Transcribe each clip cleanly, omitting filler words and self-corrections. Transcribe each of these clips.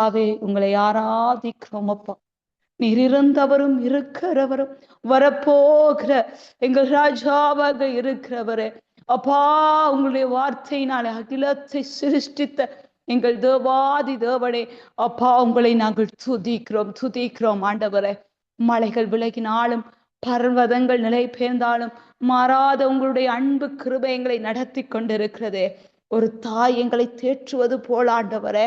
அவே உங்களை ஆராதிக்கிறோம் அப்பா. நீர் இருந்தவரும் இருக்கிறவரும் வரப்போகிற எங்கள் ராஜாவாக இருக்கிறவரே அப்பா, உங்களுடைய வார்த்தையினாலே அகிலத்தை சிருஷ்டித்த எங்கள் தேவாதி தேவனே அப்பா, உங்களை நாங்கள் துதிக்கிறோம் ஆண்டவரே. மலைகள் விலகினாலும் பர்வதங்கள் நிலை பெயர்ந்தாலும் மாறாத உங்களுடைய அன்பு கிருபை எங்களை நடத்தி கொண்டிருக்கிறதே. ஒரு தாய் எங்களை தேற்றுவது போல ஆண்டவரே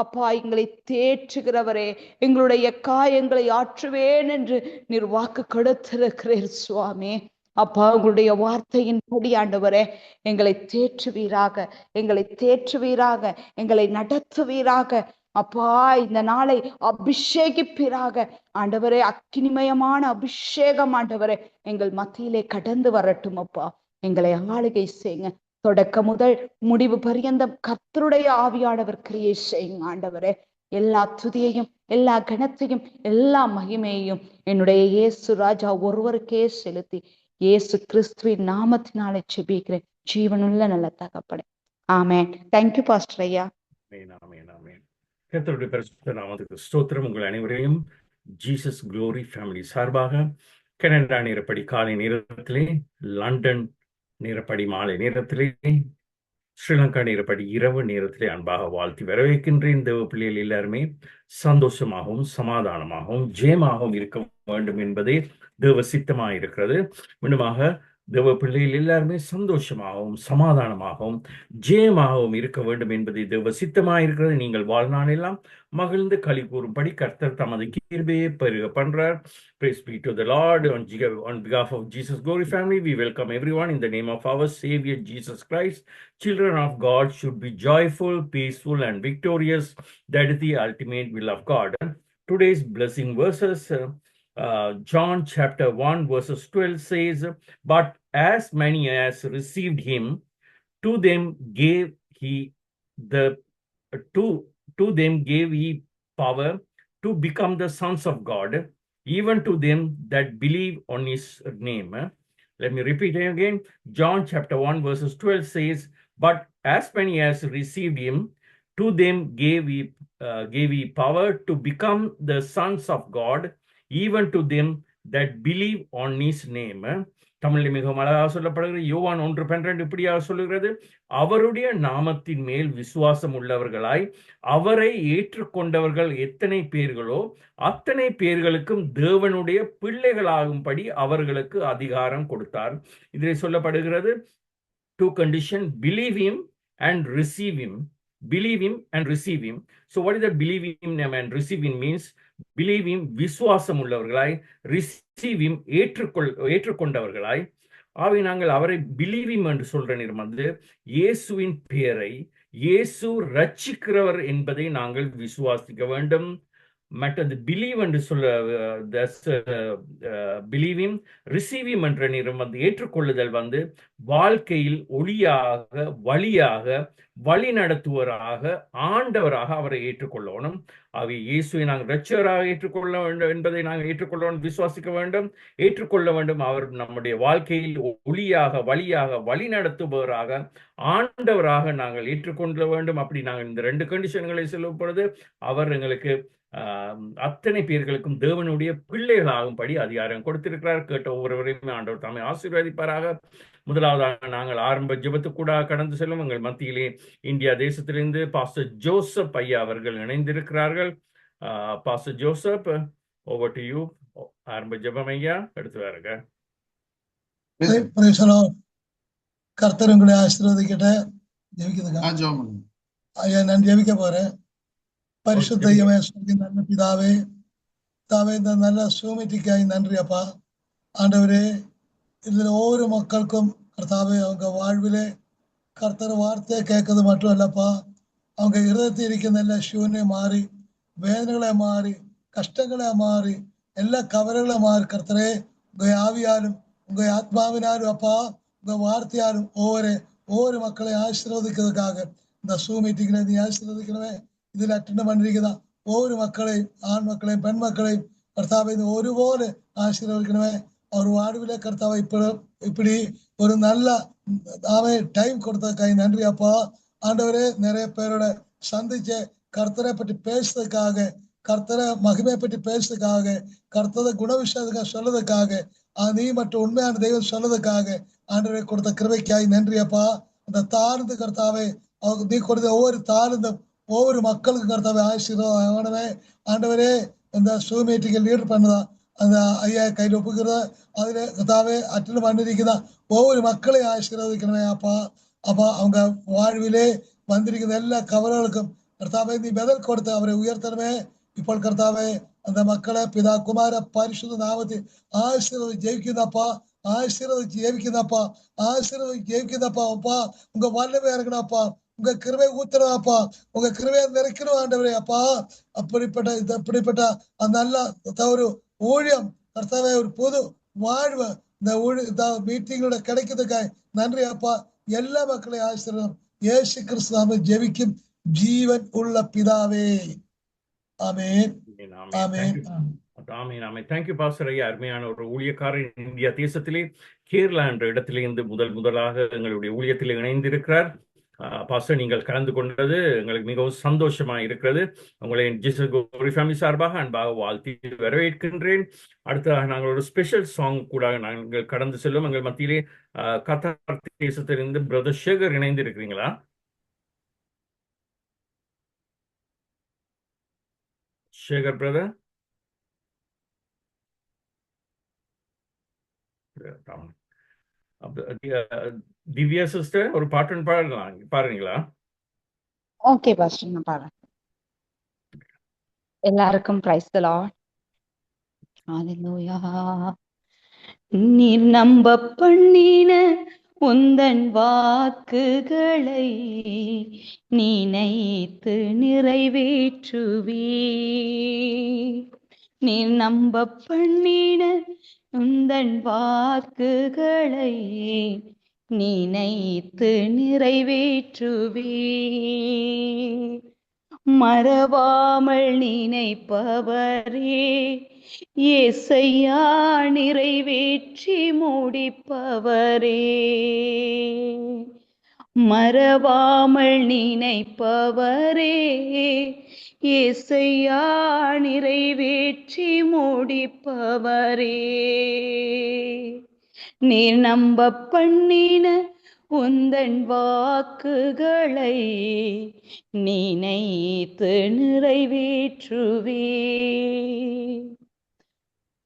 அப்பா, எங்களை தேற்றுகிறவரே, எங்களுடைய காயங்களை ஆற்றுவேன் என்று நீர் வாக்கு கொடுத்திருக்கிறீர் சுவாமி. அப்பா, உங்களுடைய வார்த்தையின்படி ஆண்டவரே எங்களை தேற்றுவீராக, எங்களை நடத்துவீராக. அப்பா, இந்த நாளை அபிஷேகிப்பீராக ஆண்டவரே. அக்கினிமயமான அபிஷேகம் ஆண்டவரே எங்கள் மத்தியிலே கடந்து வரட்டும் அப்பா. எங்களை ஆளுகை செய்யுங்க. தொடக்க முதல் முடிவு பரியந்தம் கர்த்தருடைய ஆவியானவர் கிரியை செய்யுங்க ஆண்டவரே. எல்லா துதியையும் எல்லா கணத்தையும் எல்லா மகிமையையும் என்னுடைய இயேசு ராஜா ஒருவருக்கே செலுத்தி இயேசு கிறிஸ்துவின் நாமத்தினாலே செபிக்கிறேன் ஜீவனுள்ள நல்ல தகப்பனே. ஆமென். தேங்க்யூ பாஸ்டர் ஐயா. கர்த்தருடைய பரிசுத்த நாமத்துக்கு ஸ்தோத்திரம். உங்கள் அனைவரையும் ஜீசஸ் குளோரி ஃபேமிலி சார்பாக கனடா நேரப்படி காலை நேரத்திலே, லண்டன் நேரப்படி மாலை நேரத்திலே, ஸ்ரீலங்கா நேரப்படி இரவு நேரத்திலே அன்பாக வாழ்த்தி வரவேற்கின்றேன். தேவ பிள்ளைகள் எல்லாருமே சந்தோஷமாகவும் சமாதானமாகவும் ஜெயமாகவும் இருக்க வேண்டும் என்பதே தேவ சித்தமாக இருக்கிறது. மீண்டுமாக தேவ பிள்ளைகள் எல்லாருமே சந்தோஷமாகவும் சமாதானமாகவும் ஜெயமாகவும் இருக்க வேண்டும் என்பதை தேவ சித்தமாக இருக்கிறது. நீங்கள் வாழ்நாள் எல்லாம் மகிழ்ந்து களி கூறும்படி கர்த்தர் தமது கிருபையை பெருக பண்றார். Praise be to the Lord. On behalf of Jesus Glory Family, we welcome everyone in the name of our Savior Jesus Christ. Children of God should be joyful, peaceful, and victorious. That is the ultimate will of God. Today's blessing verses, John chapter 1 verses 12 says, "But as many as received him, to them gave he power to become the sons of God, even to them that believe on his name." Let me repeat it again. John chapter 1 verses 12 says, "But as many as received him, to them gave he power to become the sons of God, even to them that believe on his name." தமிழில் மிகவும் அழகாக சொல்லப்படுகிறது. யோவான் 1:12 இப்படியாக சொல்லுகிறது, "அவருடைய நாமத்தின் மேல் விசுவாசம் உள்ளவர்களாய் அவரை ஏற்றுக்கொண்டவர்கள் எத்தனை பேர்களோ அத்தனை பேர்களுக்கும் தேவனுடைய பிள்ளைகளாகும்படி அவர்களுக்கு அதிகாரம் கொடுத்தார்." இதில் சொல்லப்படுகிறது, two conditions: believe him and receive him. Believe him and receive him. So what is the believe him and receive him means? Believe him விசுவாசம் உள்ளவர்களாய், receive him ஏற்றுக்கொண்டவர்களாய். ஆகவே நாங்கள் அவரை believe him என்று சொல்ற நேரம் வந்து இயேசுவின் பெயரை, இயேசு ரட்சிக்கிறவர் என்பதை நாங்கள் விசுவாசிக்க வேண்டும். மற்றது பிலீவ் என்று சொல்ல பிலீவிங், ரிசீவிங் என்ற நேரம் வந்து ஏற்றுக்கொள்ளுதல் வந்து வாழ்க்கையில் ஒளியாக வழியாக வழி நடத்துவராக ஆண்டவராக அவரை ஏற்றுக்கொள்ளணும். அவை இயேசுவை நாங்கள் இரட்சகராக ஏற்றுக்கொள்ள வேண்டும் என்பதை நாங்கள் ஏற்றுக்கொள்ள வேண்டும், விசுவாசிக்க வேண்டும், ஏற்றுக்கொள்ள வேண்டும். அவர் நம்முடைய வாழ்க்கையில் ஒளியாக வழியாக வழி நடத்துபவராக ஆண்டவராக நாங்கள் ஏற்றுக்கொள்ள வேண்டும். அப்படி நாங்கள் இந்த 2 கண்டிஷன்களை சொல்லும் பொழுது அவர் எங்களுக்கு அத்தனை பேர்களுக்கும் தேவனுடைய பிள்ளைகளாகும்படி அதிகாரம் கொடுத்திருக்கிறார். கேட்ட ஒவ்வொருவரையும் ஆண்டவர் தாமே ஆசீர்வதிப்பாராக. முதலாவதாக நாங்கள் ஆரம்ப ஜெபத்துக்கூட கடந்து செல்லும். எங்கள் மத்தியிலே இந்தியா தேசத்திலிருந்து பாஸ்டர் ஜோசப் ஐயா அவர்கள் இணைந்திருக்கிறார்கள். Pastor Joseph, over to you. ஆரம்ப ஜெபம் ஐயா எடுத்து வாருங்க. கர்த்தர் உங்களை ஆசீர்வதிக்கட்ட ஐயா. நான் ஜெபிக்க போறேன். பரிசுத்த நல்ல பிதாவே, தாவே, இந்த நல்ல சூமிட்டிக்காய் நன்றி அப்பா. ஆண்டவரே, இதுல ஒவ்வொரு மக்களுக்கும் கர்த்தாவே அவங்க வாழ்விலே கர்த்தர் வார்த்தையை கேட்கறது மட்டும் இல்லப்பா, அவங்க இருதயத்தில் இருக்கின்ற எல்லா சூன்யை மாறி, வேதனைகளை மாறி, கஷ்டங்களை மாறி, எல்லா கவலைகளை மாறி கர்த்தரே உங்க ஆவியாலும் உங்க ஆத்மாவினாலும் அப்பா உங்க வார்த்தையாலும் ஒவ்வொரு மக்களை ஆசீர்வதிக்கிறதுக்காக இந்த சூமிட்டிகளை நீ ஆசீர்வதிக்கணுமே. இதில் அட்டெண்ட் பண்ணிருக்குதான் ஒவ்வொரு மக்களையும், ஆண் மக்களையும் பெண் மக்களையும் கர்த்தாவை ஒருபோல ஆசீர்வதிக்கணுமே. அவர் வாழ்விலே கர்த்தாவை இப்படி ஒரு நல்ல டைம் கொடுத்ததுக்காக நன்றி அப்பா. ஆண்டவரே நிறைய பேரோட சந்திச்சு கர்த்தரை பற்றி பேசுறதுக்காக, கர்த்தரை மகிமை பற்றி பேசுறதுக்காக, கர்த்தரை குண விஷயத்துக்காக சொல்றதுக்காக, நீ மற்றும் உண்மையான தெய்வம் சொல்றதுக்காக ஆண்டவரை கொடுத்த கிருபைக்காய் நன்றி அப்பா. அந்த தாழ்ந்து கர்த்தாவே நீ கொடுத்த ஒவ்வொரு தாழ்ந்தும் ஒவ்வொரு மக்களுக்கும் கர்த்தாவே ஆசீர்வாதமே. ஆண்டவரே இந்த சூ மீட்டிங்கை லீடர் பண்ணதா அந்த ஐயா கையில் ஒப்புக்கிறத அதில் கர்த்தாவே அட்டெண்ட் பண்ணிருக்குதா ஒவ்வொரு மக்களையும் ஆசீர்வதிக்கணுமே அப்பா. அப்பா அவங்க வாழ்விலே வந்திருக்கிற எல்லா கவலைகளுக்கும் கர்த்தாவே நீ பதில் கொடுத்து அவரை உயர்த்தணுமே. இப்போ கர்த்தாவே அந்த மக்களை பிதா குமார பரிசுத்த நாமத்தில் ஆசீர்வதி ஜெயிக்குதாப்பா, ஆசீர்வதிச்சு ஜெயிக்குதாப்பா, ஆசீர்வதி ஜெயிக்குதாப்பா. அப்பா உங்க வல்லமை இறங்கணாப்பா, உங்க கிருபை ஊத்துறதாப்பா, உங்க கிருபையை நிறைக்கணும் ஆண்டவரே அப்பா. அப்படிப்பட்ட அந்த நல்ல ஒரு ஊழியம் கர்த்தாவே ஒரு புது வாழ்வு இந்த மீட்டிங்களோட கிடைக்கிறதுக்காக நன்றி அப்பா. எல்லா மக்களையும் ஆசீர்வாதம் இயேசு கிறிஸ்து நாமத்தில் ஜெபிக்கும் ஜீவன் உள்ள பிதாவே. ஆமென். ஆமென். ஆமென். ஆமென். தேங்க்யூ பாஸ்டர் ஐயா. அருமையான ஒரு ஊழியக்காரர் இந்தியா தேசத்திலே கேரளா என்ற இடத்திலிருந்து முதலாக எங்களுடைய ஊழியத்தில் இணைந்திருக்கிறார். பாஸ்டர், நீங்கள் கலந்து கொண்டது எங்களுக்கு மிகவும் சந்தோஷமா இருக்கிறது. உங்களை ஜீசஸ் கோரி ஃபேமிலி சார்பாக அன்பாக வாழ்த்தி வரவேற்கின்றேன். அடுத்ததாக நாங்கள் ஒரு ஸ்பெஷல் சாங் கூட நாங்கள் கடந்து செல்லும். எங்கள் மத்தியிலே கத்தார் தேசத்திலிருந்து பிரதர் சேகர் இணைந்து இருக்கிறீங்களா? சேகர் பிரதர். திவ்யா சிஸ்டர் ஒரு பாட்டு பாருங்களா? ஓகே பாஸ்டர், நான் பாடுறேன். எல்லாருக்கும் பிரைஸ் தி லார்ட். ஹalleluya. நீர் நம்ப பண்ணின உந்தன் வாக்குகளை நினைத்து நிறைவேற்றுவே. நீர் நம்ப பண்ணின உந்தன் வாக்குகளை நினைத்து நிறைவேற்றுவே. மறவாமல் நினைப்பவரே இயேசையா, நிறைவேற்றி முடிப்பவரே. மறவாமல் நினைப்பவரே இயேசையா, நிறைவேற்றி முடிப்பவரே. நீர் நம்ப பண்ணின உந்தன் வாக்குகளை நினைத்து நிறைவேற்றுவே.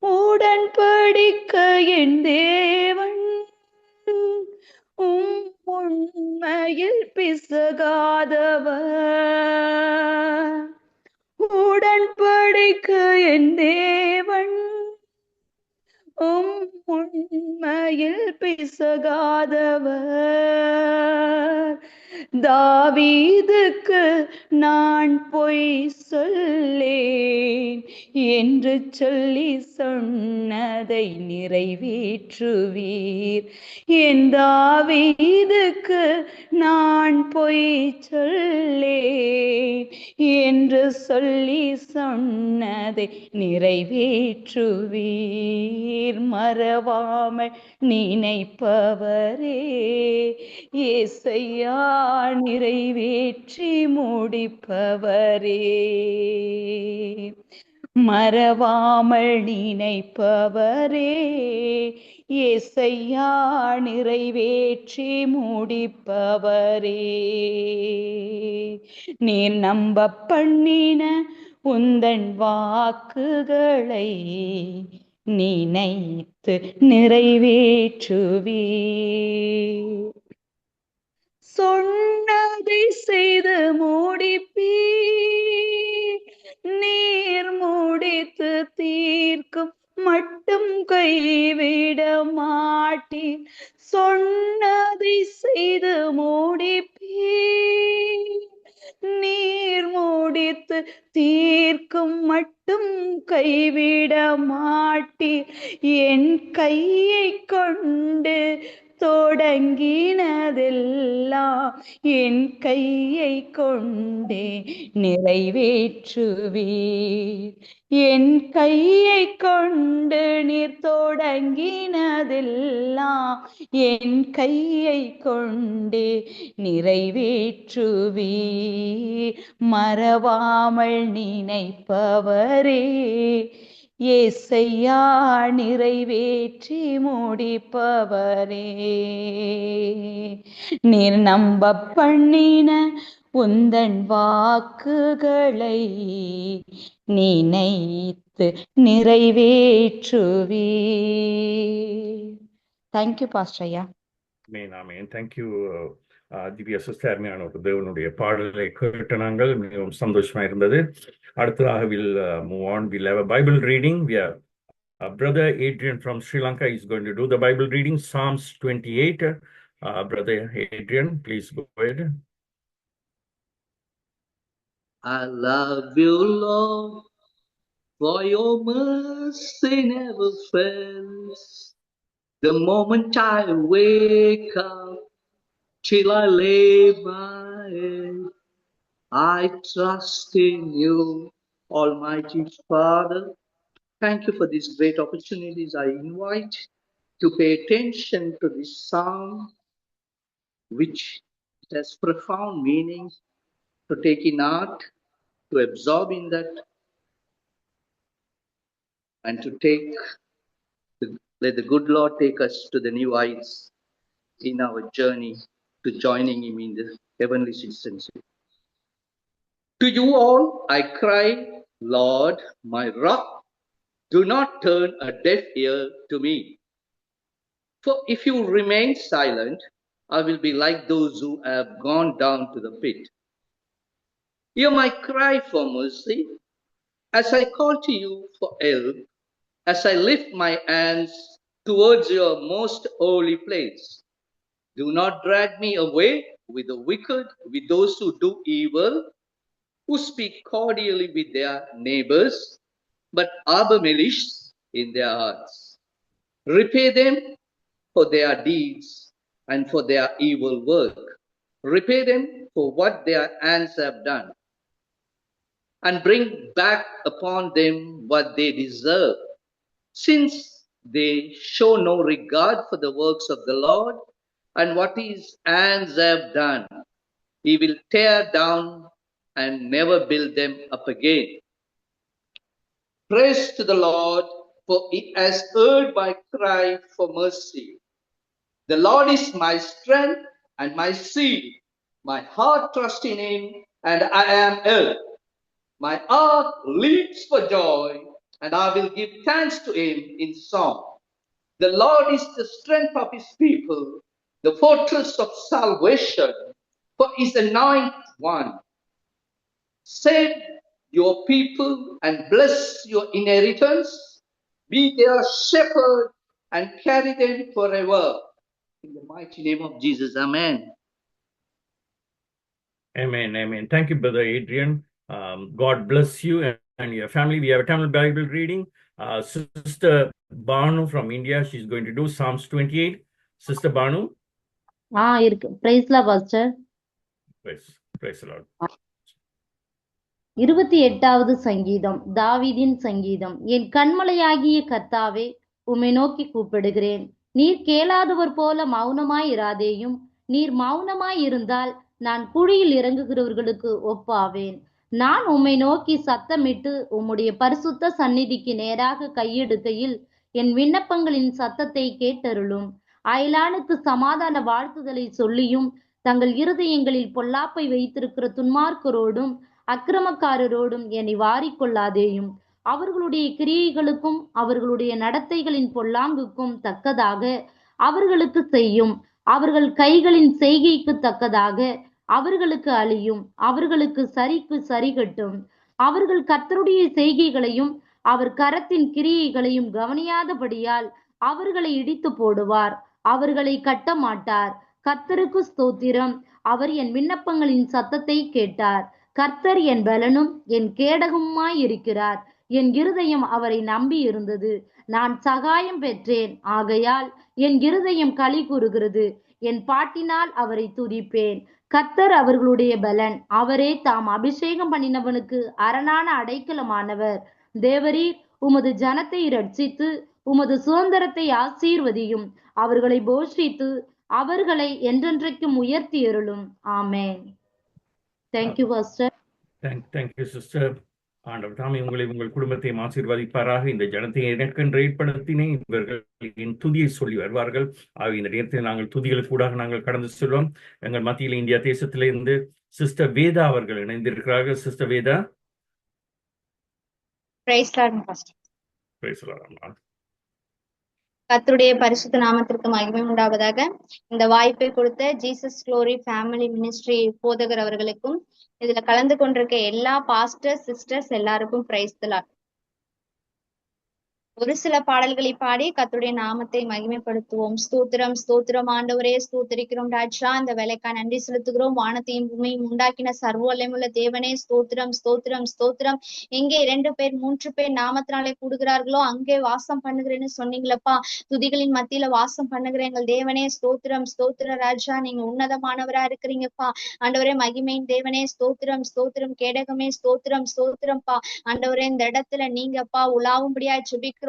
உடன்படிக்கையின் தேவன் உண்மையில் பிசகாதவர். உடன்படிக்கையின் தேவன் உண்மையில் பிசகாதவர். தாவீதுக்கு நான் பொய் சொல்லேன் என்று சொல்லி சொன்னதை நிறைவேற்றுவீர். என் தாவீதுக்கு நான் பொய் சொல்லேன் என்று சொல்லி சொன்னதை நிறைவேற்றுவீர். மறவாமல் நினைப்பவரே இயேசையா, நிறைவேற்றி முடிப்பவரே. மறவாமல் நினைப்பவரே இயேசையா, நிறைவேற்றி முடிப்பவரே. நீர் நம்ப பண்ணின உந்தன் வாக்குகளை நினைத்து நிறைவேற்றுவே. சொன்னதை செய்து முடிப்பீர். நீர் முடித்து தீர்க்கும் மட்டும் கைவிட மாட்டீர். சொன்னதை செய்து முடிப்பீர். நீர் முடித்து தீர்க்கும் மட்டும் கைவிட மாட்டீர். என் கையை கொண்டு தொடங்கினதெல்லாம் என் கையை கொண்டே நிறைவேற்றுவீர். என் கையை கொண்டு நீர் தொடங்கினதெல்லாம் என் கையை கொண்டே நிறைவேற்றுவீர். மறவாமல் நினைப்பவரே ஏசையா நிறைவேற்றி முடிப்பவரே. நீர் நம்ப பண்ணின உந்தன் வாக்குகளை நினைத்து நிறைவேற்றுவீர். தேங்க்யூ பாஸ்டர் ஐயா. Amen, amen. Thank you Divya sister. அருமையான ஒரு தேவனுடைய பாடலை கேட்ட நாங்கள் மிகவும் சந்தோஷமா இருந்தது. அடுத்ததாக will move on. Will have a Bible reading. We have Brother Adrian from Sri Lanka is going to do the Bible reading, Psalms 28. Brother Adrian, please go ahead. I love you, Lord, for your mercy never fails. The moment I wake up till I lay my head, I trust in you, Almighty Father. Thank you for these great opportunities. I invite to pay attention to this psalm, which has profound meaning, to take in heart, to absorb in that, and to let the good Lord take us to the new heights in our journey to joining Him in the heavenly citizenship. To you all I cry, Lord, my rock, do not turn a deaf ear to me. For if you remain silent, I will be like those who have gone down to the pit. Hear my cry for mercy, as I call to you for help, as I lift my hands towards your most holy place. Do not drag me away with the wicked, with those who do evil, who speak cordially with their neighbors, but harbor malice in their hearts. Repay them for their deeds and for their evil work. Repay them for what their hands have done, and bring back upon them what they deserve. Since they show no regard for the works of the Lord and what his hands have done, he will tear down and never build them up again. Praise to the Lord, for he has heard my cry for mercy. The Lord is my strength and my shield. My heart trusts in him, and I am helped. My heart leaps for joy, and I will give thanks to him in song. The Lord is the strength of his people, the fortress of salvation for his anointed one. Save your people and bless your inheritance. Be their shepherd and carry them forever. In the mighty name of Jesus, amen. Amen, amen. Thank you, Brother Adrian. God bless you and your family. We have a Tamil Bible reading. Sister Banu from India, she's going to do Psalms 28. Sister Banu. இருக்கு. பிரைஸ்லா pastor. Praise the Lord. 28வது சங்கீதம், தாவீதின் சங்கீதம். என் கண்மலையாகிய கர்த்தாவே, உம்மை நோக்கி கூப்பிடுகிறேன். நீர் கேளாதவர் போல மௌனமாயிராதேயும். நீர் மௌனமாயிருந்தால் நான் குழியில் இறங்குகிறவர்களுக்கு ஒப்பாவேன். நான் உம்மை நோக்கி சத்தமிட்டு உம்முடைய பரிசுத்த சந்நிதிக்கு நேராக கையெடுக்கையில் என் விண்ணப்பங்களின் சத்தத்தை கேட்டருளும். அயலானுக்கு சமாதான வாழ்த்துதலை சொல்லியும் தங்கள் இருதயங்களில் பொல்லாப்பை வைத்திருக்கிற துன்மார்க்கரோடும் அக்கிரமக்காரரோடும் என்னை வாரிக்கொள்ளாதேயும். அவர்களுடைய கிரியைகளுக்கும் அவர்களுடைய நடத்தைகளின் பொல்லாங்குக்கும் தக்கதாக அவர்களுக்கு செய்யும். அவர்கள் கைகளின் செய்கைக்கு தக்கதாக அவர்களுக்கு அழியும். அவர்களுக்கு சரிக்கு சரிகட்டும். அவர்கள் கர்த்தருடைய செய்கைகளையும் அவர் கரத்தின் கிரியைகளையும் கவனியாதபடியால் அவர்களை இடித்து போடுவார். அவர்களை கட்ட மாட்டார். கர்த்தருக்கு ஸ்தோத்திரம். அவர் என் விண்ணப்பங்களின் சத்தத்தை கேட்டார். கர்த்தர் என் பலனும் என் கேடகமுமாயிருக்கிறார். என் இருதயம் அவரை நம்பி இருந்தது. நான் சகாயம் பெற்றேன், ஆகையால் என் இருதயம் களி கூறுகிறது. என் பாட்டினால் அவரை துதிப்பேன். கர்த்தர் அவர்களுடைய பலன், அவரே தாம் அபிஷேகம் பண்ணினவனுக்கு அரணான அடைக்கலமானவர். தேவரீர் உமது ஜனத்தை இரட்சித்து உமது சுதந்திரத்தை ஆசீர்வதியும். அவர்களை போஷித்து அவர்களை என்றென்றைக்கும் உயர்த்தி அருளும். Amen. Thank you pastor. Thank you sister. ஆண்டவர் தாமே உங்களை உங்கள் குடும்பத்தையும் ஆசீர்வதிப்பாராக. இந்த ஜனத்தை எனக்கென்று ஏற்படுத்தினே இவர்கள் என் துதியை சொல்லி வருவார்கள். இந்த நேரத்தில் நாங்கள் துதிகளுக்கு கூட நாங்கள் கடந்து செல்வோம். எங்கள் மத்தியில் இந்தியா தேசத்திலிருந்து சிஸ்டர் வேதா அவர்கள் இணைந்திருக்கிறார்கள். சிஸ்டர் வேதா. கர்த்தருடைய பரிசுத்த நாமத்திற்கு மகிமை உண்டாவதாக. இந்த வாய்ப்பை கொடுத்த ஜீசஸ் க்ளோரி ஃபேமிலி மினிஸ்ட்ரி போதகர் அவர்களுக்கும் இதுல கலந்து கொண்டிருக்க எல்லா பாஸ்டர் சிஸ்டர்ஸ் எல்லாருக்கும் பிரைஸ் தி லார்ட். ஒரு சில பாடல்களை பாடி கர்த்தருடைய நாமத்தை மகிமைப்படுத்துவோம். ஸ்தோத்திரம் ஸ்தோத்திரம் ஆண்டவரே, ஸ்தோத்திரிக்கிறோம் ராஜா. இந்த வேலைக்கா நன்றி செலுத்துகிறோம். வானத்தையும் பூமியும் உண்டாக்கின சர்வ வல்லமையுள்ள தேவனே, ஸ்தோத்திரம் ஸ்தோத்திரம் ஸ்தோத்திரம். எங்கே 2 பேர் 3 பேர் நாமத்தினாலே கூடுகிறார்களோ அங்கே வாசம் பண்ணுகிறேன்னு சொன்னீங்களப்பா. துதிகளின் மத்தியில வாசம் பண்ணுகிற எங்கள் தேவனே, ஸ்தோத்திரம் ஸ்தோத்திர ராஜா. நீங்க உன்னதமானவரா இருக்கிறீங்கப்பா ஆண்டவரே. மகிமையின் தேவனே, ஸ்தோத்திரம் ஸ்தோத்திரம். கேடகமே, ஸ்தோத்திரம் ஸ்தோத்திரம்ப்பா ஆண்டவரே. இந்த இடத்துல நீங்கப்பா உலாவும்படியா ஜெபிக்கிறோம்ப்பா.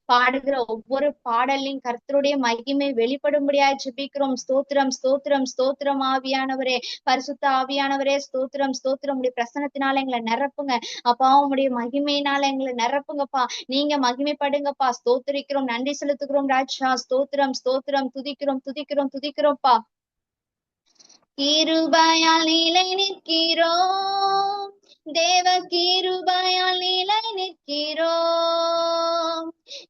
பாடுகிற ஒவ்வொரு பாடலையும் கர்த்தருடைய மகிமை வெளிப்படும்படியாய் ஜெபிக்கிறோம். ஸ்தோத்திரம் ஸ்தோத்திரம் ஸ்தோத்திரம். ஆவியானவரே, பரிசுத்த ஆவியானவரே, ஸ்தோத்திரம் ஸ்தோத்திரம். உடைய பிரசன்னத்தினால எங்களை நிரப்புங்க அப்பா. உடைய மகிமையினால எங்களை நிரப்புங்கப்பா. நீங்க மகிமைப்படுங்கப்பா. ஸ்தோத்திரிக்கிறோம், நன்றி செலுத்துகிறோம் ராஜா. ஸ்தோத்திரம் ஸ்தோத்திரம். துதிக்கிறோம் துதிக்கிறோம் துதிக்கிறோம்ப்பா. கிருபையால் நிலை நிற்கிறோம் தேவ, கிருபையால் நிலை நிற்கிறோம்.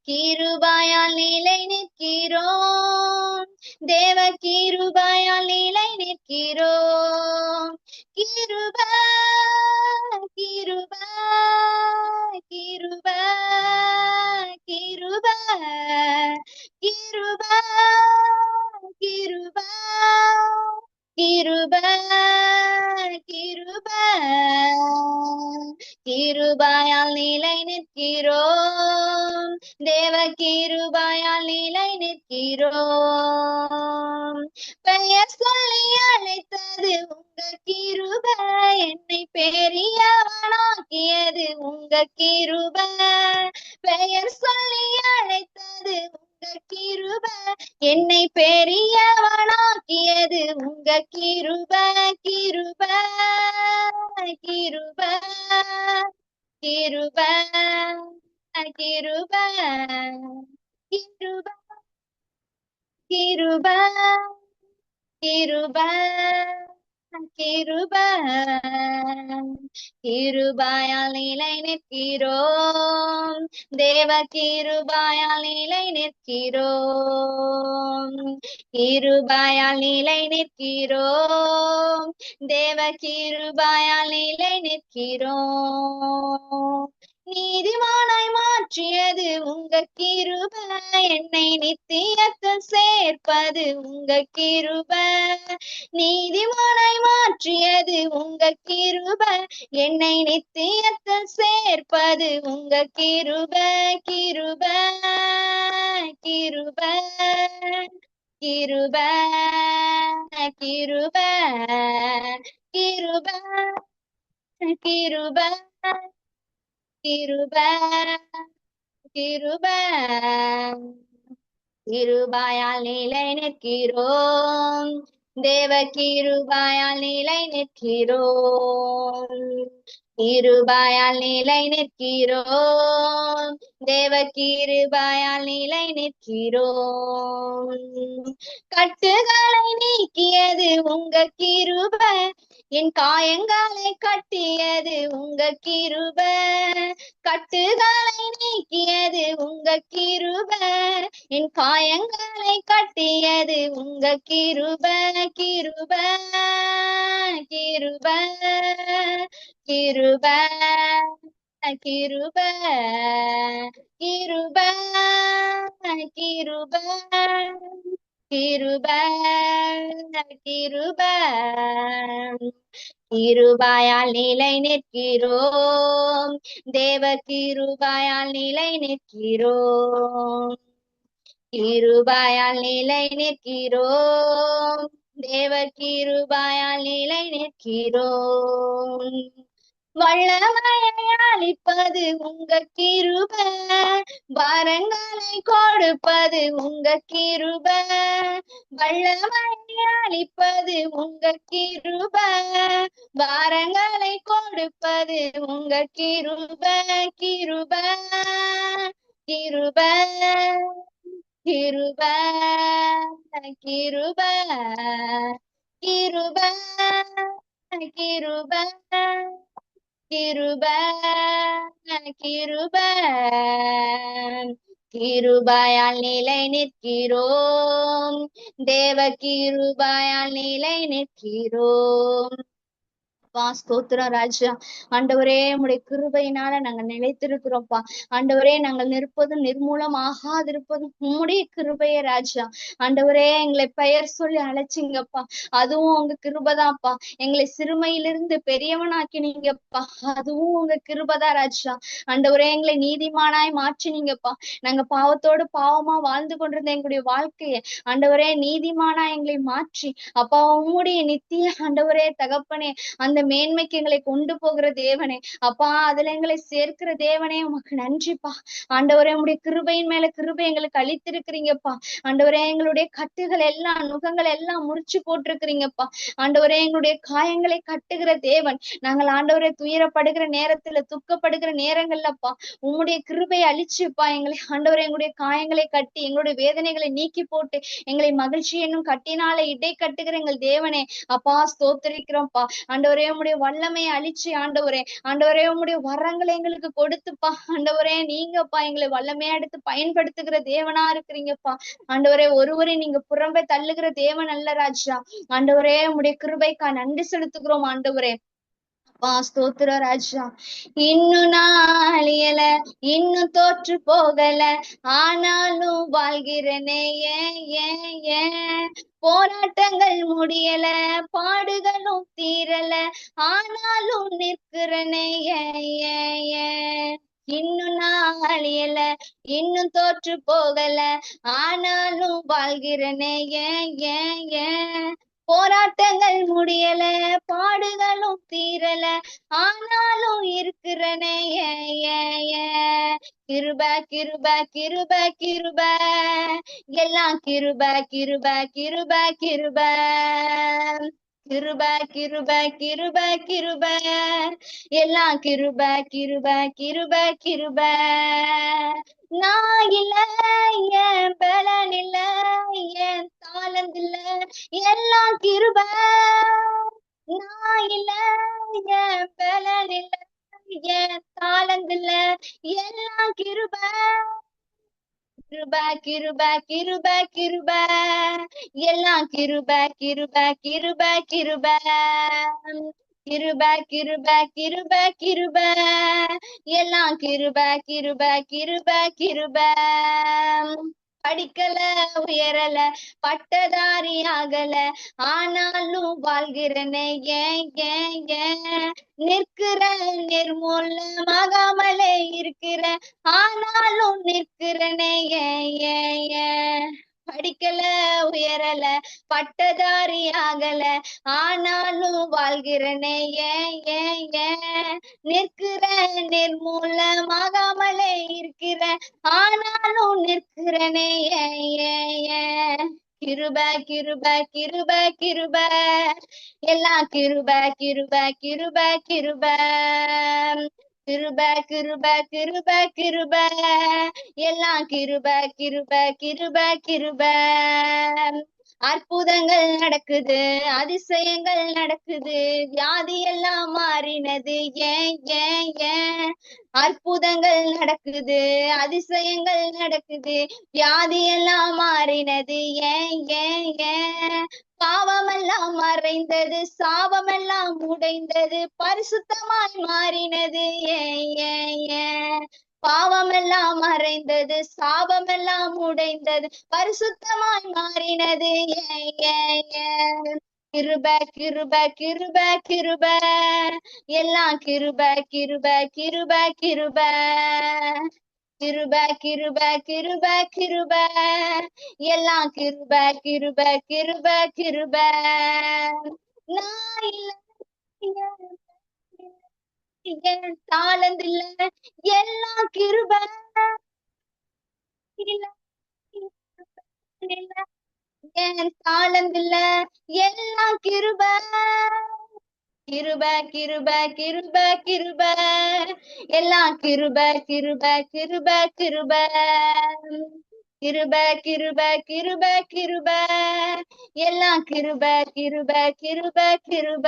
கிருபையால் நிலை நிற்கிறோம் தேவ, கிருபையால் நிலை நிற்கிறோம். கிருபை கிருபை கிருபை கிருபை கிருபை கிருபை கிருபை கிருபை. கிருபையால் நிலை நிற்கிறோம் தேவ, கிருபையால் நிலை நிற்கிறோம். பெயர் சொல்லி அழைத்தது உங்க கிருபை, என்னை பெரியவனாக்கியது உங்க கிருபை. பெயர் சொல்லி அழைத்தது உங்க கிருபை, என்னை பெரியவனாக்கியது உங்க கிருபை. கிருபை கிருபை கிருபை கிருபை கிருபை கிருபை கிருபை கிருபை. கிருபையால் நிலை நிற்கிறோம் தேவ, கிருபையால் நிலை நிற்கிறோம். கிருபையால் நிலை நிற்கிறோம் தேவ, கிருபையால் நிலை நிற்கிறோம். நீதிமானாய் மாற்றியது உங்க கிருபை, என்னை நித்தியத்தில் சேர்ப்பது உங்க கிருபை. நீதிமானாய் மாற்றியது உங்க கிருபை, என்னை நித்தியத்தில் சேர்ப்பது உங்க கிருபை. கிருபை கிருபை கிருபை கிருபை கிருபை கிருபை கிருபை கிருபை. கிருபையால் நிலை நிற்கிறோம் தேவ, கிருபையால் நிலை நிற்கிறோம். கிருபையால் நிலை நிற்கிறோம் தேவ, கிருபையால் நிலை நிற்கிறோம். கட்டுகளை நீக்கியது உங்க கிருபை, என் காயங்களை கட்டியது உங்க கிருபை. கட்டுகளை நீக்கியது உங்க கிருபை, என் காயங்களை கட்டியது உங்க கிருபை. கிருபை கிருபை கிருபை கிருபை கிருபை கிருபை கிருபை கிருபை. கிருபையால் நிலை நிற்கிறோம், தேவ கிருபையால் நிலை நிற்கிறோம், கிருபையால் நிலை நிற்கிறோம், தேவ கிருபையால் நிலை நிற்கிறோம். வல்லமையை அளிப்பது உங்க கிருபை, வரங்களை கொடுப்பது உங்க கிருபை, வல்லமையை அளிப்பது உங்க கிருபை, வரங்களை கொடுப்பது உங்க கிருபை, கிருபை, கிருபை, கிருபை, கிருபை, கிருபை, கிருபை, கிருபை, கிருபை, கிருபையால் நிலை நிற்கிறோம், தேவ கிருபையால் நிலை நிற்கிறோம். ஸ்தோத்திரம் ராஜா. ஆண்டவரே உம்முடைய கிருபையினால நாங்க நிலைத்திருக்கிறோம்ப்பா. ஆண்டவரே நாங்கள் நிற்பதும் நிர்மூலம் ஆகாதிருப்பதும் உம்முடைய கிருபையே ராஜா. ஆண்டவரே எங்களை பெயர் சொல்லி அழைச்சிங்கப்பா, அதுவும் உங்க கிருபைதான்ப்பா. எங்களை சிறுமையிலிருந்து பெரியவனாக்கினீங்கப்பா, அதுவும் உங்க கிருபைதான் ராஜா. ஆண்டவரே எங்களை நீதிமானாய் மாற்றினீங்கப்பா. நாங்க பாவத்தோடு பாவமா வாழ்ந்து கொண்டிருந்த எங்களுடைய வாழ்க்கைய ஆண்டவரே நீதிமானா எங்களை மாற்றி அப்பா உம்முடைய நித்திய ஆண்டவரே தகப்பனே அந்த மேன்மைக்கு எங்களை கொண்டு போகிற தேவனே அப்பா, அதுல எங்களை சேர்க்கிற தேவனே உமக்கு நன்றிப்பா. ஆண்டவரே உங்களுடைய கிருபையின் மேல கிருபை எங்களுக்கு அளித்திருக்கிறீங்கப்பா. ஆண்டவரே எங்களுடைய கட்டுகள் எல்லாம் நுகங்கள் எல்லாம் முறிச்சு போட்டிருக்கிறீங்கப்பா. ஆண்டவரே எங்களுடைய காயங்களை கட்டுகிற தேவன். நாங்கள் ஆண்டவரே துயரப்படுகிற நேரத்துல துக்கப்படுகிற நேரங்கள்லப்பா உம்முடைய கிருபை அழிச்சுப்பா எங்களை ஆண்டவரே எங்களுடைய காயங்களை கட்டி எங்களுடைய வேதனைகளை நீக்கி போட்டு எங்களை மகிழ்ச்சி என்னும் கட்டினால இடை கட்டுகிற எங்கள் தேவனே அப்பா ஸ்தோத்திரிக்கிறோம்ப்பா. ஆண்டவரே உம்முடைய வல்லமையை அழிச்சு ஆண்டவரே ஆண்டவரே உம்முடைய வரங்களை எங்களுக்கு கொடுத்துப்பா. ஆண்டவரே நீங்கப்பா எங்களை வல்லமையா எடுத்து பயன்படுத்துகிற தேவனா இருக்கிறீங்கப்பா. ஆண்டவரே ஒருவரை நீங்க புறம்பே தள்ளுகிற தேவன் அல்ல ராஜா. ஆண்டவரே உம்முடைய கிருபைக்கா நன்றி செலுத்துகிறோம் ஆண்டவரே. ஸ்தோத்திர ராஜா. இன்னும் நாளியல இன்னும் தோற்று போகல, ஆனாலும் வாழ்கிறனே ஏன் போராட்டங்கள் முடியல, பாடுகளும் தீரல, ஆனாலும் நிற்கிறனே ஏன் இன்னும் நாளியல இன்னும் தோற்று போகல, ஆனாலும் வாழ்கிறனே ஏன் போராட்டங்கள் முடியல, பாடுகளும் தீரல, ஆனாலும் இருக்கிறனே கிருப கிருப கிருப கிருப எல்லாம் கிருப கிருப கிருப கிருப கிருப கிருப கிருப கிருப எல்லாம் கிருப கிருப கிருப கிருப நான் இல்ல என் பலன் இல்ல என் தாளந்து இல்ல எல்லாம் கிருப, நான் இல்ல என் பலன் இல்ல என் தாளந்து இல்ல எல்லாம் கிருப, கிருப கிருப கிருப கிருப எல்லாம் கிருப கிருப கிருப கிருப கிருப கிருப கிருப கிருப எல்லாம் கிருப கிருப கிருப கிருப படிக்கல உயரல பட்டதாரி ஆகல, ஆனாலும் வாழ்கிறனே ஏன் நிற்கிற நிர்மூலமாகாமலே இருக்கிற, ஆனாலும் நிற்கிறனே ஏன் படிக்கல உயரல பட்டதாரி ஆகல, ஆனாலும் வாழ்கிறனே ஏன் நிற்கிற நிர்மூலமாகாமலே இருக்கிற, ஆனாலும் நிற்கிறனே கிருப கிருப கிருப கிருப எல்லாம் கிருப கிருப கிருப கிருப கிருப கிருப கிருப கிருப எல்லாம் கிருப கிருப கிருப கிருப அற்புதங்கள் நடக்குது, அதிசயங்கள் நடக்குது, வியாதி எல்லாம் மாறினது ஏன் அற்புதங்கள் நடக்குது, அதிசயங்கள் நடக்குது, வியாதி எல்லாம் மாறினது ஏன் பாவமெல்லாம் மறைந்தது, சாபமெல்லாம் உடைந்தது, பரிசுத்தமாய் மாறினது ஏன் பாவமெல்லாம் மறைந்தது, சாபமெல்லாம் உடைந்தது, பரிசுத்தமாய் மாறினது ஏன் கிருப கிருப கிருப கிருப எல்லாம் கிருப கிருப கிருப கிருப கிருப கிருப கிருப கிருப எல்லாம் கிருப கிருப கிருப கிருப நான் இல்ல தாளந்தில்ல எல்லாம் கிருப என் தாளந்தில்ல எல்லாம் கிருப கிருப கிருப கிருப கிருப எல்லாம் கிருப கிருப கிருப கிருப கிருப கிருப கிருப கிருப எல்லாம் கிருப கிருப கிருப கிருப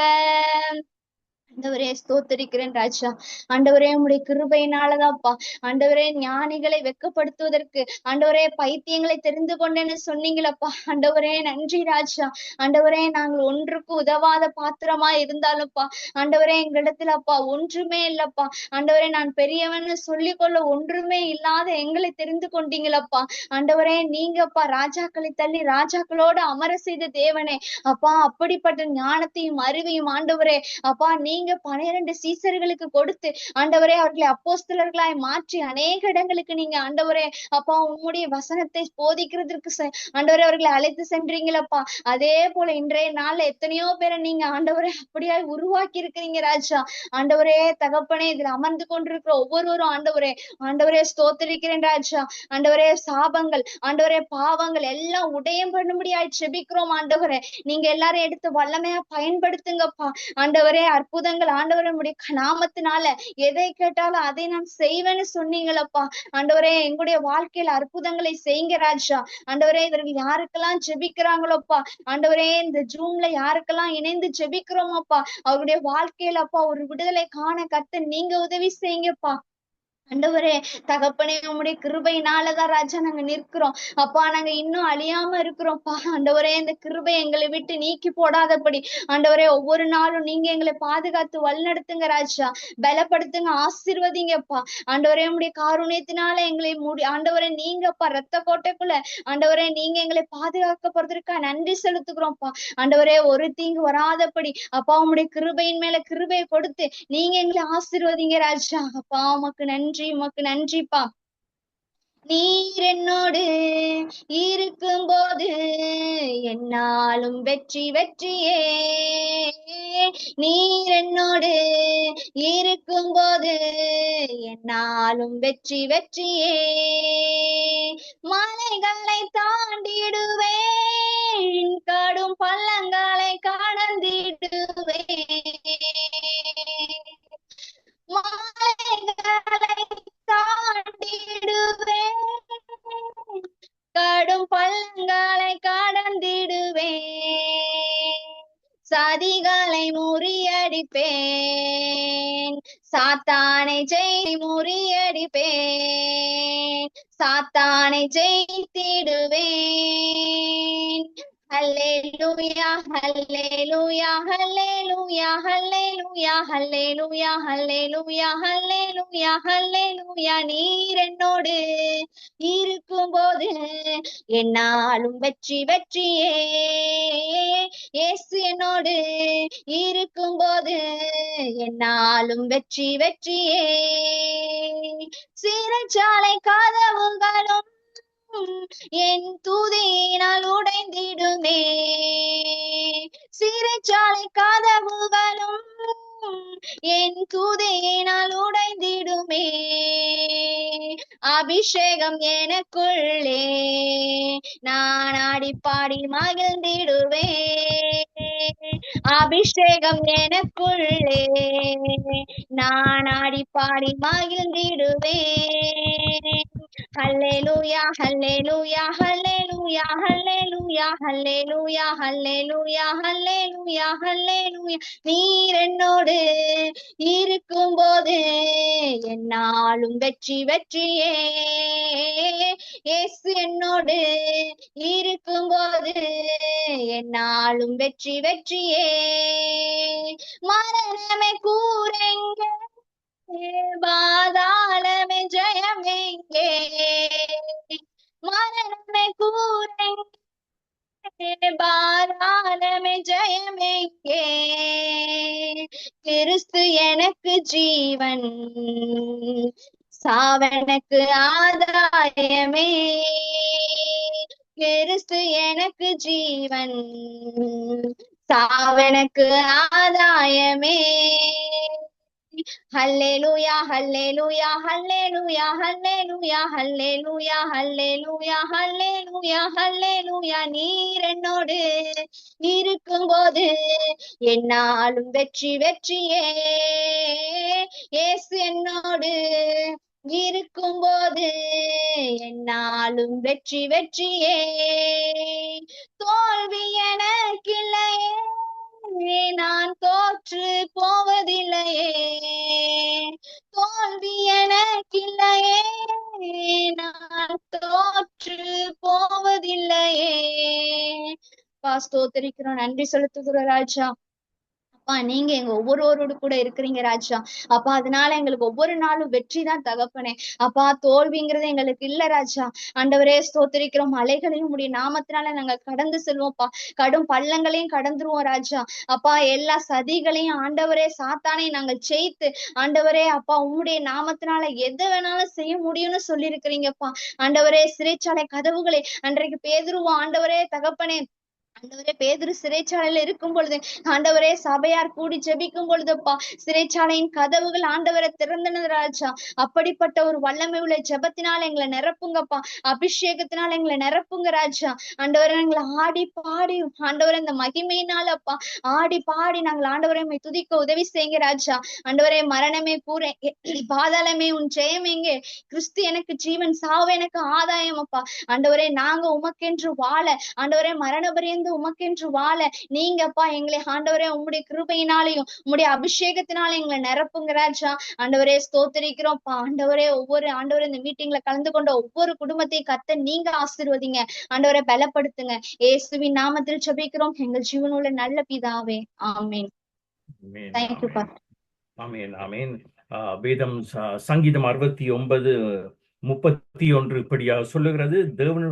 ஆண்டவரே ஸ்தோத்தரிக்கிறேன் ராஜா. ஆண்டவரே உம்முடைய கிருபையினாலதான்ப்பா ஆண்டவரே ஞானிகளை வெட்கப்படுத்துவதற்கு ஆண்டவரே பைத்தியங்களை தெரிந்து கொண்டேன்னு சொன்னீங்களப்பா. ஆண்டவரே நன்றி ராஜா. ஆண்டவரே நாங்கள் ஒன்றுக்கு உதவாத பாத்திரமா இருந்தாலும்ப்பா ஆண்டவரே எங்களிடத்துல அப்பா ஒன்றுமே இல்லப்பா. ஆண்டவரே நான் பெரியவன்னு சொல்லிக்கொள்ள ஒன்றுமே இல்லாத எங்களை தெரிந்து கொண்டீங்களப்பா. ஆண்டவரே நீங்கப்பா ராஜாக்களை தள்ளி ராஜாக்களோடு அமர செய்த தேவனே அப்பா. அப்படிப்பட்ட ஞானத்தையும் அறிவையும் ஆண்டவரே அப்பா நீங்க 12 சீசர்களுக்கு கொடுத்து ஆண்டவரே அவர்களை அப்போஸ்தலர்களாய் மாற்றி அநேக இடங்களுக்கு நீங்க ஆண்டவரே அப்பா உம்முடைய வசனத்தை போதிக்கிறதுக்கு ஆண்டவரே அவர்களை அழைத்து சென்றீங்களப்பா. அதே போல இன்றைய நாள்ல எத்தனையோ பேரை நீங்க ஆண்டவரே அப்படியாய் உருவாக்கி இருக்கிறீங்க ராஜா. ஆண்டவரே தகப்பனே இதுல அமர்ந்து கொண்டிருக்கிற ஒவ்வொருவரும் ஆண்டவரே ஆண்டவரே ஸ்தோத்திரிக்கிறேன் ராஜா. ஆண்டவரே சாபங்கள் ஆண்டவரே பாவங்கள் எல்லாம் உடையம் பண்ணும்படியாய் செபிக்கிறோம் ஆண்டவரே. நீங்க எல்லாரும் எடுத்து வல்லமையா பயன்படுத்துங்கப்பா. ஆண்டவரே அற்புதங்கள் ஆண்டவரே உம்முடைய நாமத்தினால எதை கேட்டாலும் அதை நான் செய்வேன்னு சொன்னீங்களப்பா. ஆண்டவரே எங்களுடைய வாழ்க்கையில அற்புதங்களை செய்யுங்க ராஜா. ஆண்டவரே இவர்கள் யாருக்கெல்லாம் ஜெபிக்கிறாங்களோப்பா ஆண்டவரே இந்த ஜூம்ல யாருக்கெல்லாம் இணைந்து ஜெபிக்கிறோமப்பா அவருடைய வாழ்க்கையில அப்பா ஒரு விடுதலை காண கர்த்தர் நீங்க உதவி செய்யுங்கப்பா. ஆண்டவரே தகப்பனே உம்முடைய கிருபையினாலதான் ராஜா நாங்க நிற்கிறோம் அப்பா. நாங்க இன்னும் அழியாம இருக்கிறோம்ப்பா. ஆண்டவரே இந்த கிருபை எங்களை விட்டு நீக்கி போடாதபடி ஆண்டவரே ஒவ்வொரு நாளும் நீங்க எங்களை பாதுகாத்து வழிநடத்துங்க ராஜா. பலப்படுத்துங்க, ஆசீர்வதிங்கப்பா. ஆண்டவரே உம்முடைய காருண்யத்தினால எங்களை ஆண்டவரே நீங்கப்பா ரத்த கோட்டைக்குள்ள ஆண்டவரே நீங்க எங்களை பாதுகாக்கப்படுறதுக்கா நன்றி செலுத்துக்கிறோம்ப்பா. ஆண்டவரே ஒரு தீங்கு வராதபடி அப்பா உம்முடைய கிருபையின் மேல கிருபையை கொடுத்து நீங்க எங்களை ஆசீர்வதிங்க ராஜா. அப்பா உமக்கு நன்றி, உமக்கு நன்றிப்பா. நீர் என்னோடு இருக்கும்போது என்னாலும் வெற்றி வெற்றியே. நீர் என்னோடு இருக்கும்போது என்னாலும் வெற்றி வெற்றியே. மலைகளை தாண்டிடுவேன், கடும் பள்ளங்களை கடந்திடுவேன். மலைகளை தாண்டிடுவேன், கடும் பள்ளங்களை கடந்திடுவேன். சதிகளை முறியடிப்பேன், சாத்தானை முறியடிப்பேன், சாத்தானை ஜெயித்திடுவேன். ஹல்லேலூயா ஹல்லேலூயா ஹல்லேலூயா ஹல்லேலூயா ஹல்லேலூயா ஹல்லேலூயா ஹல்லேலூயா ஹல்லேலூயா. நீர் என்னோடு இருக்கும்போது என்னாலும் வெற்றி வெற்றியே. இயேசு என்னோடு இருக்கும்போது என்னாலும் வெற்றி வெற்றியே. சிறைச்சாலை கதவுகளும் என் துதியினால் உடைந்திடுமே. சிறைச்சாலை கதவுகளும் என் துதியினால் உடைந்திடுமே. அபிஷேகம் எனக்குள்ளே நான் ஆடிப்பாடி மகிழ்ந்திடுவேன். அபிஷேகம் எனக்குள்ளே நான் ஆடிப்பாடி மகிழ்ந்திடுவேன். ஹல்லேலூயா ஹல்லேலூயா ஹல்லேலூயா ஹல்லேலூயா ஹல்லேலூயா ஹல்லேலூயா ஹல்லேலூயா ஹல்லேலூயா. நீர் என்னோடு இருக்கும்போது என்னாலும் வெற்றி வெற்றியே. இயேசு என்னோடு இருக்கும்போது என்னாலும் வெற்றி வெற்றியே. மரணமே கூரெங்க, பாதாளமே ஜெயமெங்கே. மரணமே கூரெங்கே, பாதாளமே ஜெயமெங்கே. கிறிஸ்து எனக்கு ஜீவன், சாவெனக்கு ஆதாயமே. கிறிஸ்து எனக்கு ஜீவன், சாவெனக்கு ஆதாயமே. ஹல்லேலூயா ஹல்லேலூயா ஹல்லேலூயா ஹல்லேலூயா ஹல்லேலூயா ஹல்லேலூயா ஹல்லேலூயா ஹல்லேலூயா. நீர் என்னோடு இருக்கும்போது என்னாலும் வெற்றி வெற்றியே. இயேசு என்னோடு இருக்கும்போது என்னாலும் வெற்றி வெற்றியே. தோல்வி எனக்கில்லையே, நான் தோற்று போவதில்லையே. தோல்வி எனக்கில்லையே, நான் தோற்று போவதில்லையே. ஸ்தோத்திரிக்கிறோம், நன்றி செலுத்துகிறோம் ராஜா. அப்பா, நீங்க எங்க ஒவ்வொருவரோடு கூட இருக்கிறீங்க ராஜா. அப்பா, அதனால எங்களுக்கு ஒவ்வொரு நாளும் வெற்றி தான் தகப்பனே. அப்பா, தோல்விங்கிறது எங்களுக்கு இல்ல ராஜா. ஆண்டவரே ஸ்தோத்திரிக்கிறோம், மலைகளையும் உடைய நாமத்தினால நாங்க கடந்து செல்வோம்ப்பா. கடும் பள்ளங்களையும் கடந்துருவோம் ராஜா. அப்பா, எல்லா சதிகளையும் ஆண்டவரே சாத்தானையும் நாங்கள் ஜெயித்து ஆண்டவரே அப்பா உம்முடைய நாமத்தினால எது வேணாலும் செய்ய முடியும்னு சொல்லி இருக்கிறீங்கப்பா. ஆண்டவரே, சிறைச்சாலை கதவுகளை அன்றைக்கு பேதுருவோம் ஆண்டவரே தகப்பனே, ஆண்டவரே பேதுரு சிறைச்சாலையில இருக்கும் பொழுது ஆண்டவரே சபையார் கூடி ஜெபிக்கும் பொழுதுப்பா சிறைச்சாலையின் கதவுகள் ஆண்டவரை திறந்தன ராஜா. அப்படிப்பட்ட ஒரு வல்லமை உள்ள ஜெபத்தினால எங்களை நிரப்புங்கப்பா, அபிஷேகத்தினால எங்களை நிரப்புங்க ராஜா. ஆண்டவரை எங்களை ஆடி பாடி ஆண்டவரை இந்த மகிமையினாலப்பா ஆடி பாடி நாங்கள் ஆண்டவரை துதிக்க உதவி செய்யுங்க ராஜா. ஆண்டவரே, மரணமே கூறேன், பாதாளமே உன் ஜெயம் எங்கே? கிறிஸ்து எனக்கு ஜீவன், சாவு எனக்கு ஆதாயம் அப்பா. ஆண்டவரே, நாங்க உமக்கென்று வாழ ஆண்டவரே மரணபரியந்த உமக்கென்று வாழ நீங்கப்பா எங்களை ஆண்டவரே உம்முடைய கிருபையினாலையும் உம்முடைய அபிஷேகத்தினால எங்களை நிரப்புங்க ராஜா. ஆண்டவரே ஸ்தோத்திரிக்கிறோம்ப்பா. ஆண்டவரே, ஒவ்வொரு ஆண்டவரே இந்த மீட்டிங்ல கலந்து கொண்ட ஒவ்வொரு குடும்பத்தையும் கத்த நீங்க ஆசீர்வதிங்க. ஆண்டவரை பலப்படுத்துங்க. இயேசுவின் நாமத்தில் ஜெபிக்கிறோம் எங்கள் ஜீவனுள்ள நல்ல பிதாவே, ஆமீன். தேங்க்யூ பா. ஆமீன் ஆமீன். வேதம் சங்கீதம் 69:31 இப்படியாக சொல்லுகிறது, தேவன்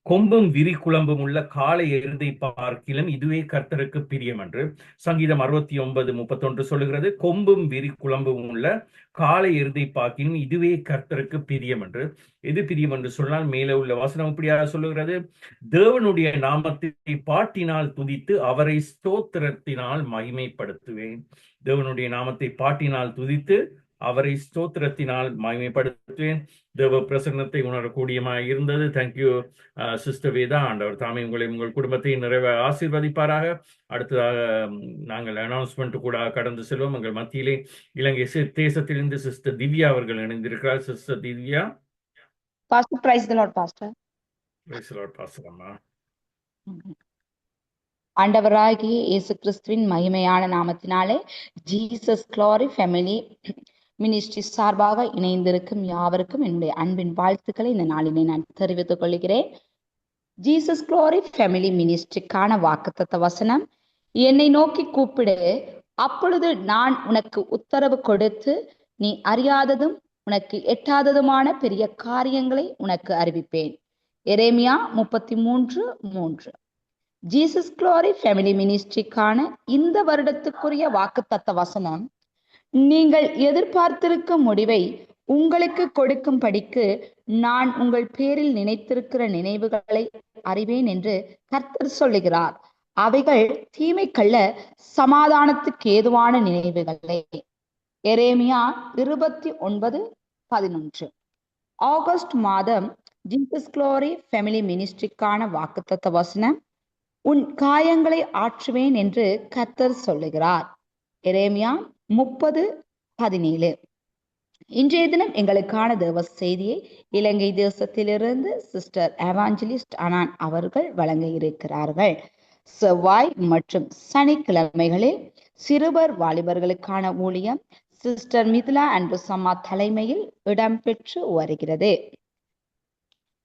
கொம்பும் விரிக்குழம்பும் உள்ள காளை எருதை பார்க்கிலும் இதுவே கர்த்தருக்கு பிரியம் என்று. சங்கீதம் 69:31 சொல்லுகிறது, கொம்பும் விரிக்குழம்பும் உள்ள காளை எருதை பார்க்கிலும் இதுவே கர்த்தருக்கு பிரியம் என்று. எது பிரியம் என்று சொன்னால் மேலே உள்ள வசனம் இப்படியாக சொல்லுகிறது, தேவனுடைய நாமத்தை பாட்டினால் துதித்து அவரை ஸ்தோத்திரத்தினால் மகிமைப்படுத்துவேன். தேவனுடைய நாமத்தை பாட்டினால் துதித்து அவரை ஸ்தோத்திரத்தினால் மகிமைப்படுத்துவேன். தேவ பிரசன்னத்தை உணரக்கூடியமாக இருந்தது. Thank you sister Veda. ஆண்டவர் தாமே உங்களை உங்கள் குடும்பத்தை நிறைவே ஆசீர்வதிப்பாராக. அடுத்ததாக நாங்கள் அனௌன்ஸ்மெண்ட் கூட கடந்து செல்வோம். எங்கள் மத்தியிலே இலங்கை தேசத்திலிருந்து சிஸ்டர் திவ்யா அவர்கள் இணைந்திருக்கிறார். Sister Divya. Pastor, praise the Lord pastor. Praise the Lord pastor அம்மா. ஆண்டவராகிய இயேசு கிறிஸ்துவின் மகிமையான நாமத்தினாலே ஜீசஸ் க்ளோரி ஃபேமிலி மினிஸ்ட்ரி சார்பாக இணைந்திருக்கும் யாவருக்கும் என்னுடைய அன்பின் வாழ்த்துக்களை இந்த நாளிலே நான் தெரிவித்துக் கொள்கிறேன். ஜீசஸ் க்ளோரி ஃபேமிலி மினிஸ்ட்ரிக்கான வாக்குத்தத்த வசனம், என்னை நோக்கி கூப்பிடு, அப்பொழுது நான் உனக்கு உத்தரவு கொடுத்து நீ அறியாததும் உனக்கு எட்டாததுமான பெரிய காரியங்களை உனக்கு அறிவிப்பேன். எரேமியா 33:3. ஜீசஸ் க்ளோரி ஃபேமிலி மினிஸ்ட்ரிக்கான இந்த வருடத்துக்குரிய வாக்குத்தத்த வசனம், நீங்கள் எதிர்பார்த்திருக்கும் முடிவை உங்களுக்கு கொடுக்கும்படிக்கு நான் உங்கள் பேரில் நினைத்திருக்கிற நினைவுகளை அறிவேன் என்று கர்த்தர் சொல்லுகிறார். அவைகள் தீமைக்கல்ல, சமாதானத்துக்கு ஏதுவான நினைவுகளே. எரேமியா 29:11. ஆகஸ்ட் மாதம் ஜீசஸ் க்ளோரி ஃபேமிலி மினிஸ்ட்ரிக்கான வாக்குத்தத்த வசனம், உன் காயங்களை ஆற்றுவேன் என்று கர்த்தர் சொல்லுகிறார். எரேமியா 30:17. இன்றைய தினம் எங்களுக்கான தேவ செய்தியை இலங்கை தேசத்திலிருந்து சிஸ்டர் எவாஞ்சலிஸ்ட் அனான் அவர்கள் வழங்க இருக்கிறார்கள். செவ்வாய் மற்றும் சனிக்கிழமைகளில் சிறுவர் வாலிபர்களுக்கான ஊழியம் சிஸ்டர் மிதிலா அண்ட்ரூசம்மா தலைமையில் இடம்பெற்று வருகிறது.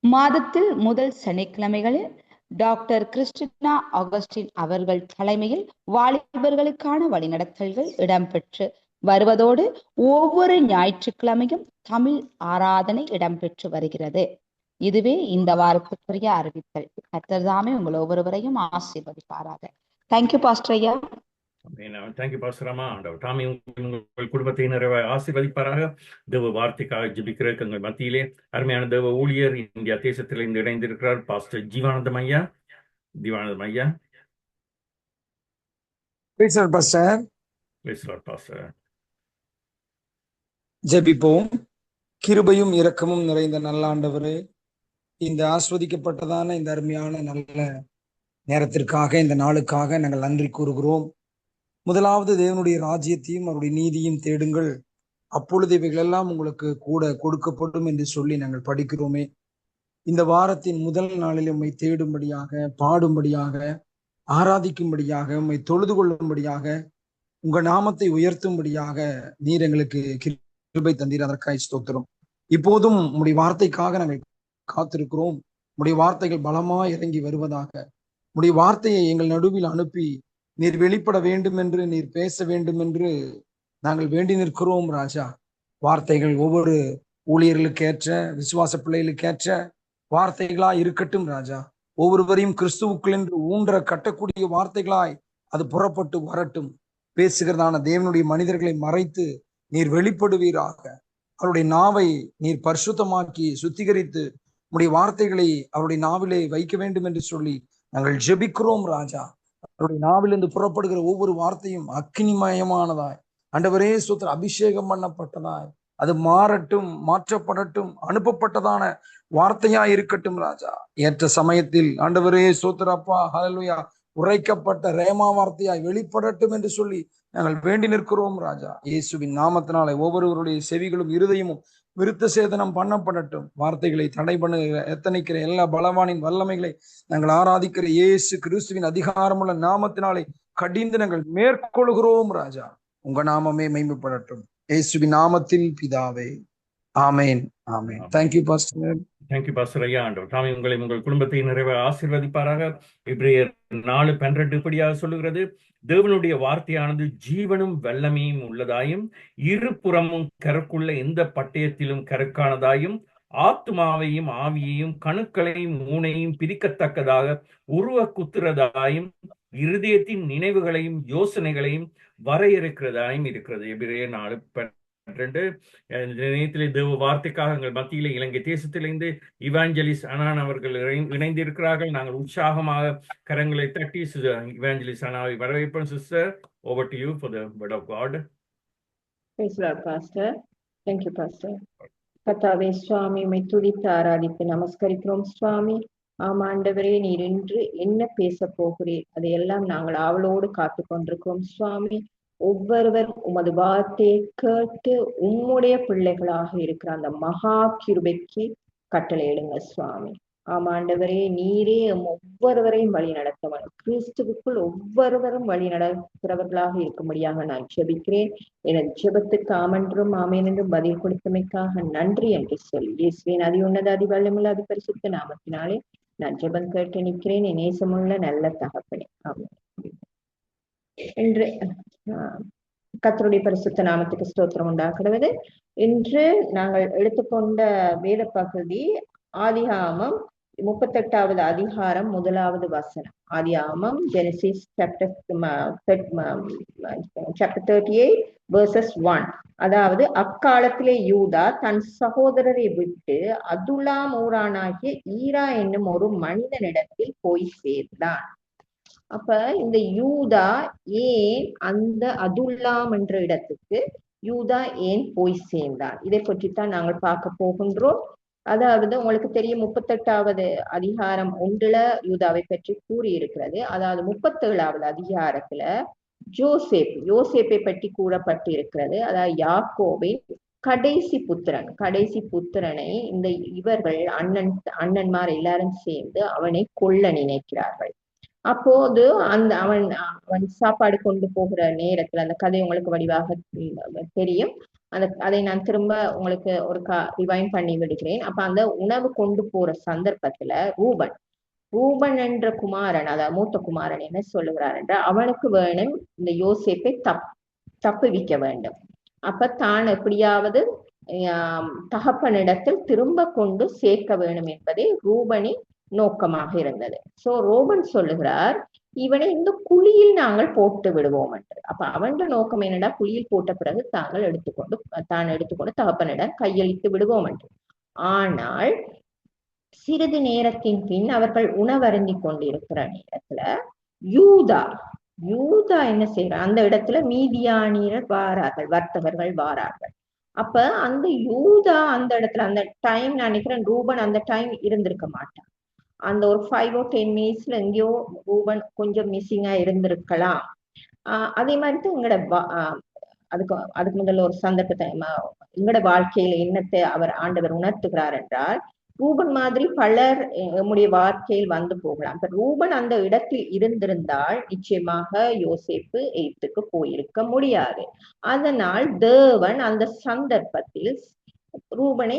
மாதத்தில் முதல் சனிக்கிழமைகளில் டாக்டர் கிறிஸ்டினா ஆகஸ்டின் அவர்கள் தலைமையில் வாலிபர்களுக்கான வழிநடத்தல்கள் இடம்பெற்று வருவதோடு ஒவ்வொரு ஞாயிற்றுக்கிழமையும் தமிழ் ஆராதனை இடம்பெற்று வருகிறது. இதுவே இந்த வாரத்துக்குரிய அறிவித்தல். கர்த்தர் தாமே உங்கள் ஒவ்வொருவரையும் ஆசீர்வதிப்பாராக. தேங்க்யூ பாஸ்டர் ஐயா. Thank you pastor Rama. ஆண்டவர் தாமே உங்கள் குடும்பத்தை நிறைவாக ஆசீர்வதிப்பாராக. தேவ வார்த்தைக்காக ஜெபிக்கிறதுக்கு எங்கள் மத்தியிலே அருமையான தேவ ஊழியர் இந்தியா தேசத்தில் இருந்து இணைந்திருக்கிறார் பாஸ்டர் ஜீவானந்தம் ஐயா. ஜீவானந்தம் ஐயா, பாஸ்டர். ஜெபிப்போம். கிருபையும் இரக்கமும் நிறைந்த நல்ல ஆண்டவரே, இந்த ஆஸ்வதிக்கப்பட்டதான இந்த அருமையான நல்ல நேரத்திற்காக, இந்த நாளுக்காக நாங்கள் நன்றி கூறுகிறோம். முதலாவது தேவனுடைய ராஜ்யத்தையும் அவருடைய நீதியும் தேடுங்கள், அப்பொழுது இவைகள் எல்லாம் உங்களுக்கு கூட கொடுக்கப்படும் என்று சொல்லி நாங்கள் படிக்கிறோமே. இந்த வாரத்தின் முதல் நாளில் உம்மை தேடும்படியாக, பாடும்படியாக, ஆராதிக்கும்படியாக, உம்மை தொழுது கொள்ளும்படியாக, உங்க நாமத்தை உயர்த்தும்படியாக நீர் எங்களுக்கு கிருபை தந்தீர். அதற்காக ஸ்தோத்திரம். இப்போதும் உம்முடைய வார்த்தைக்காக நாங்கள் காத்திருக்கிறோம். உம்முடைய வார்த்தைகள் பலமா இறங்கி வருவதாக, உம்முடைய வார்த்தையை எங்கள் நடுவில் அனுப்பி நீர் வெளிப்பட வேண்டும் என்று, நீர் பேச வேண்டும் என்று நாங்கள் வேண்டி நிற்கிறோம் ராஜா. வார்த்தைகள் ஒவ்வொரு ஊழியர்களுக்கு ஏற்ற, விசுவாச பிள்ளைகளுக்கு ஏற்ற வார்த்தைகளாய் இருக்கட்டும் ராஜா. ஒவ்வொருவரையும் கிறிஸ்துவுக்குள் என்று ஊன்ற கட்டக்கூடிய வார்த்தைகளாய் அது புறப்பட்டு வரட்டும். பேசுகிறதான தேவனுடைய மனிதர்களை மறைத்து நீர் வெளிப்படுவீராக. அவருடைய நாவை நீர் பரிசுத்தமாக்கி சுத்திகரித்து உம்முடைய வார்த்தைகளை அவருடைய நாவிலே வைக்க வேண்டும் என்று சொல்லி நாங்கள் ஜெபிக்கிறோம் ராஜா. அவருடைய நாவிலிருந்து புறப்படுகிற ஒவ்வொரு வார்த்தையும் அக்கினிமயமானதாய், ஆண்டவரே ஸ்தோத்திரம், அபிஷேகம் பண்ணப்பட்டதாய் அது மாறட்டும், மாற்றப்படட்டும், அனுப்பப்பட்டதான வார்த்தையா இருக்கட்டும் ராஜா. ஏற்ற சமயத்தில் ஆண்டவரே ஸ்தோத்திரப்பா, ஹல்லேலூயா, உரைக்கப்பட்ட ரேமா வார்த்தையாய் வெளிப்படட்டும் என்று சொல்லி நாங்கள் வேண்டி நிற்கிறோம் ராஜா. இயேசுவின் நாமத்தினாலே ஒவ்வொருவருடைய செவிகளும் இருதயமும் விருத்த சேதனம் பண்ணப்படட்டும். வார்த்தைகளை தடை பண்ணுகிற எத்தனைக்கிற எல்லா பலவானின் வல்லமைகளை நாங்கள் ஆராதிக்கிற இயேசு கிறிஸ்துவின் அதிகாரமுள்ள நாமத்தினாலே கடிந்து நாங்கள் மேற்கொள்கிறோம் ராஜா. உங்க நாமமே மகிமைப்படட்டும். இயேசுவின் நாமத்தில் பிதாவே, amen, amen. Thank you pastor. Thank you pastor ஐயா. ஆண்டவர் தாமே உங்களை உங்கள் குடும்பத்தை நிறைவாக ஆசீர்வதிப்பாராக. எபிரேயர் 4:12 இப்படியாக சொல்லுகிறது, தேவனுடைய வார்த்தையானது ஜீவனும் வல்லமையும் உள்ளதாயும் இருபுறமும் கருக்குள்ள எந்த பட்டயத்திலும் கருக்கானதாயும் ஆத்துமாவையும் ஆவியையும் கணுக்களையும் ஊனையும் பிரிக்கத்தக்கதாக உருவ குத்துறதாயும் இருதயத்தின் நினைவுகளையும் யோசனைகளையும் வரையறுக்கிறதாயும் இருக்கிறது. எபிரேயர் 4:12. இந்த நேரத்திலே தேவ வார்த்தைக்காக எங்கள் மத்தியிலே இலங்கை தேசத்திலிருந்து இவாஞ்சலிஸ்ட் அனான் அவர்கள் இணைந்திருக்கிறார்கள். நாங்கள் உற்சாகமாக கரங்களை தட்டி இவாஞ்சலிஸ்ட் அனாவை வரவேற்போம். Sister, over to you for the word of God. Praise the Lord, Pastor. Thank you, Pastor. கர்த்தாவே சுவாமி, உம்மை துதித்து ஆராதித்து நமஸ்கரிக்கிறோம் சுவாமி. ஆமாண்டவரே, நீர் இன்று என்ன பேச போகிறீர் அதையெல்லாம் நாங்கள் ஆவலோடு காத்து கொண்டிருக்கிறோம் சுவாமி. ஒவ்வொருவர் உமது வார்த்தையை கேட்டு உம்முடைய பிள்ளைகளாக இருக்கிற அந்த மகா கிருபைக்கு கட்டளையிடுங்க சுவாமி. ஆமாண்டவரே, நீரே ஒவ்வொருவரையும் வழி நடத்தவன், கிறிஸ்துவுக்குள் ஒவ்வொருவரும் வழி நடக்கிறவர்களாக இருக்கும்படியாக நான் ஜெபிக்கிறேன். எனது ஜெபத்துக்கு ஆமென்றும் ஆமேன் என்றும் பதில் கொடுத்தமைக்காக நன்றி என்று சொல்லி இயேசுவின் அதி உன்னத அதி வல்லமுள்ள அதி பரிசுத்த நாமத்தினாலே நான் ஜெபம் கேட்டு நிற்கிறேன். என் நேசமுள்ள நல்ல தகப்பனே, ஆமென். இன்று கர்த்தருடைய பரிசுத்த நாமத்துக்கு ஸ்தோத்திரம் உண்டாகிறது. இன்று நாங்கள் எடுத்துக்கொண்ட வேத பகுதி ஆதியாகமம் 38வது அதிகாரம் 1வது வசனம். ஆதியாகமம் ஜெனசிஸ் சாப்டர் 38 verses 1. அதாவது, அக்காலத்திலே யூதா தன் சகோதரரை விட்டு அதுல்லாம் ஊரானாகிய ஈரா என்னும் ஒரு மனிதனிடத்தில் போய் சேர்ந்தான். அப்ப இந்த யூதா ஏன் அந்த அதுல்லாம் என்ற இடத்துக்கு யூதா ஏன் போய் சேர்ந்தான், இதை பற்றித்தான் நாங்கள் பார்க்க போகின்றோம். அதாவது, உங்களுக்கு தெரியும் 38வது அதிகாரம் 1ல யூதாவை பற்றி கூறியிருக்கிறது. அதாவது 37வது அதிகாரத்துல யோசேப்பை பற்றி கூறப்பட்டு இருக்கிறது. அதாவது யாக்கோபின் கடைசி புத்திரனை இந்த இவர்கள் அண்ணன்மார் எல்லாரும் சேர்ந்து அவனை கொல்ல நினைக்கிறார்கள். அப்போது அவன் சாப்பாடு கொண்டு போகிற நேரத்துல, அந்த கதை உங்களுக்கு வடிவாக தெரியும், அதை நான் திரும்ப உங்களுக்கு ஒரு ரிவைண்ட் பண்ணி விடுகிறேன். அப்ப அந்த உணவு கொண்டு போற சந்தர்ப்பத்துல ரூபன் என்ற குமாரன், அதாவது மூத்த குமாரன் என்ன சொல்லுகிறார் என்றால், அவனுக்கு வேணும் இந்த யோசேப்பை தப்புவிக்க வேண்டும். அப்ப தான் எப்படியாவது தகப்பனிடத்தில் திரும்ப கொண்டு சேர்க்க வேணும் என்பதே ரூபனின் நோக்கமாக இருந்தது. சோ ரூபன் சொல்லுகிறார், இவனை இந்த குழியில் நாங்கள் போட்டு விடுவோம் என்று. அப்ப அவன் நோக்கம் என்னடா, குழியில் போட்ட பிறகு தான் எடுத்துக்கொண்டு தகப்பனிடம் கையளித்து விடுவோம் என்று. ஆனால் சிறிது நேரத்தின் பின் அவர்கள் உணவருந்தி கொண்டிருக்கிற நேரத்துல யூதா என்ன செய்யறான், அந்த இடத்துல மீதியானியர் வாரார்கள், வர்த்தகர்கள் வாரார்கள். அப்ப அந்த யூதா அந்த இடத்துல அந்த டைம், நான் நினைக்கிறேன் ரூபன் அந்த டைம் இருந்திருக்க மாட்டான். அந்த ஒரு 5 or 10 minutesல எங்கேயோ ரூபன் கொஞ்சம் மிஸ்ஸிங்கா இருந்திருக்கலாம். அதே மாதிரி தான் அதுக்கு முதல்ல ஒரு சந்தர்ப்பத்தை எங்களோட வாழ்க்கையில என்னத்தை அவர் ஆண்டவர் உணர்த்துகிறார் என்றால், ரூபன் மாதிரி பலர் நம்முடைய வாழ்க்கையில் வந்து போகலாம். இப்ப ரூபன் அந்த இடத்தில் இருந்திருந்தால் நிச்சயமாக யோசேப்பு எகிப்துக்கு போயிருக்க முடியாது. அதனால் தேவன் அந்த சந்தர்ப்பத்தில் ரூபனை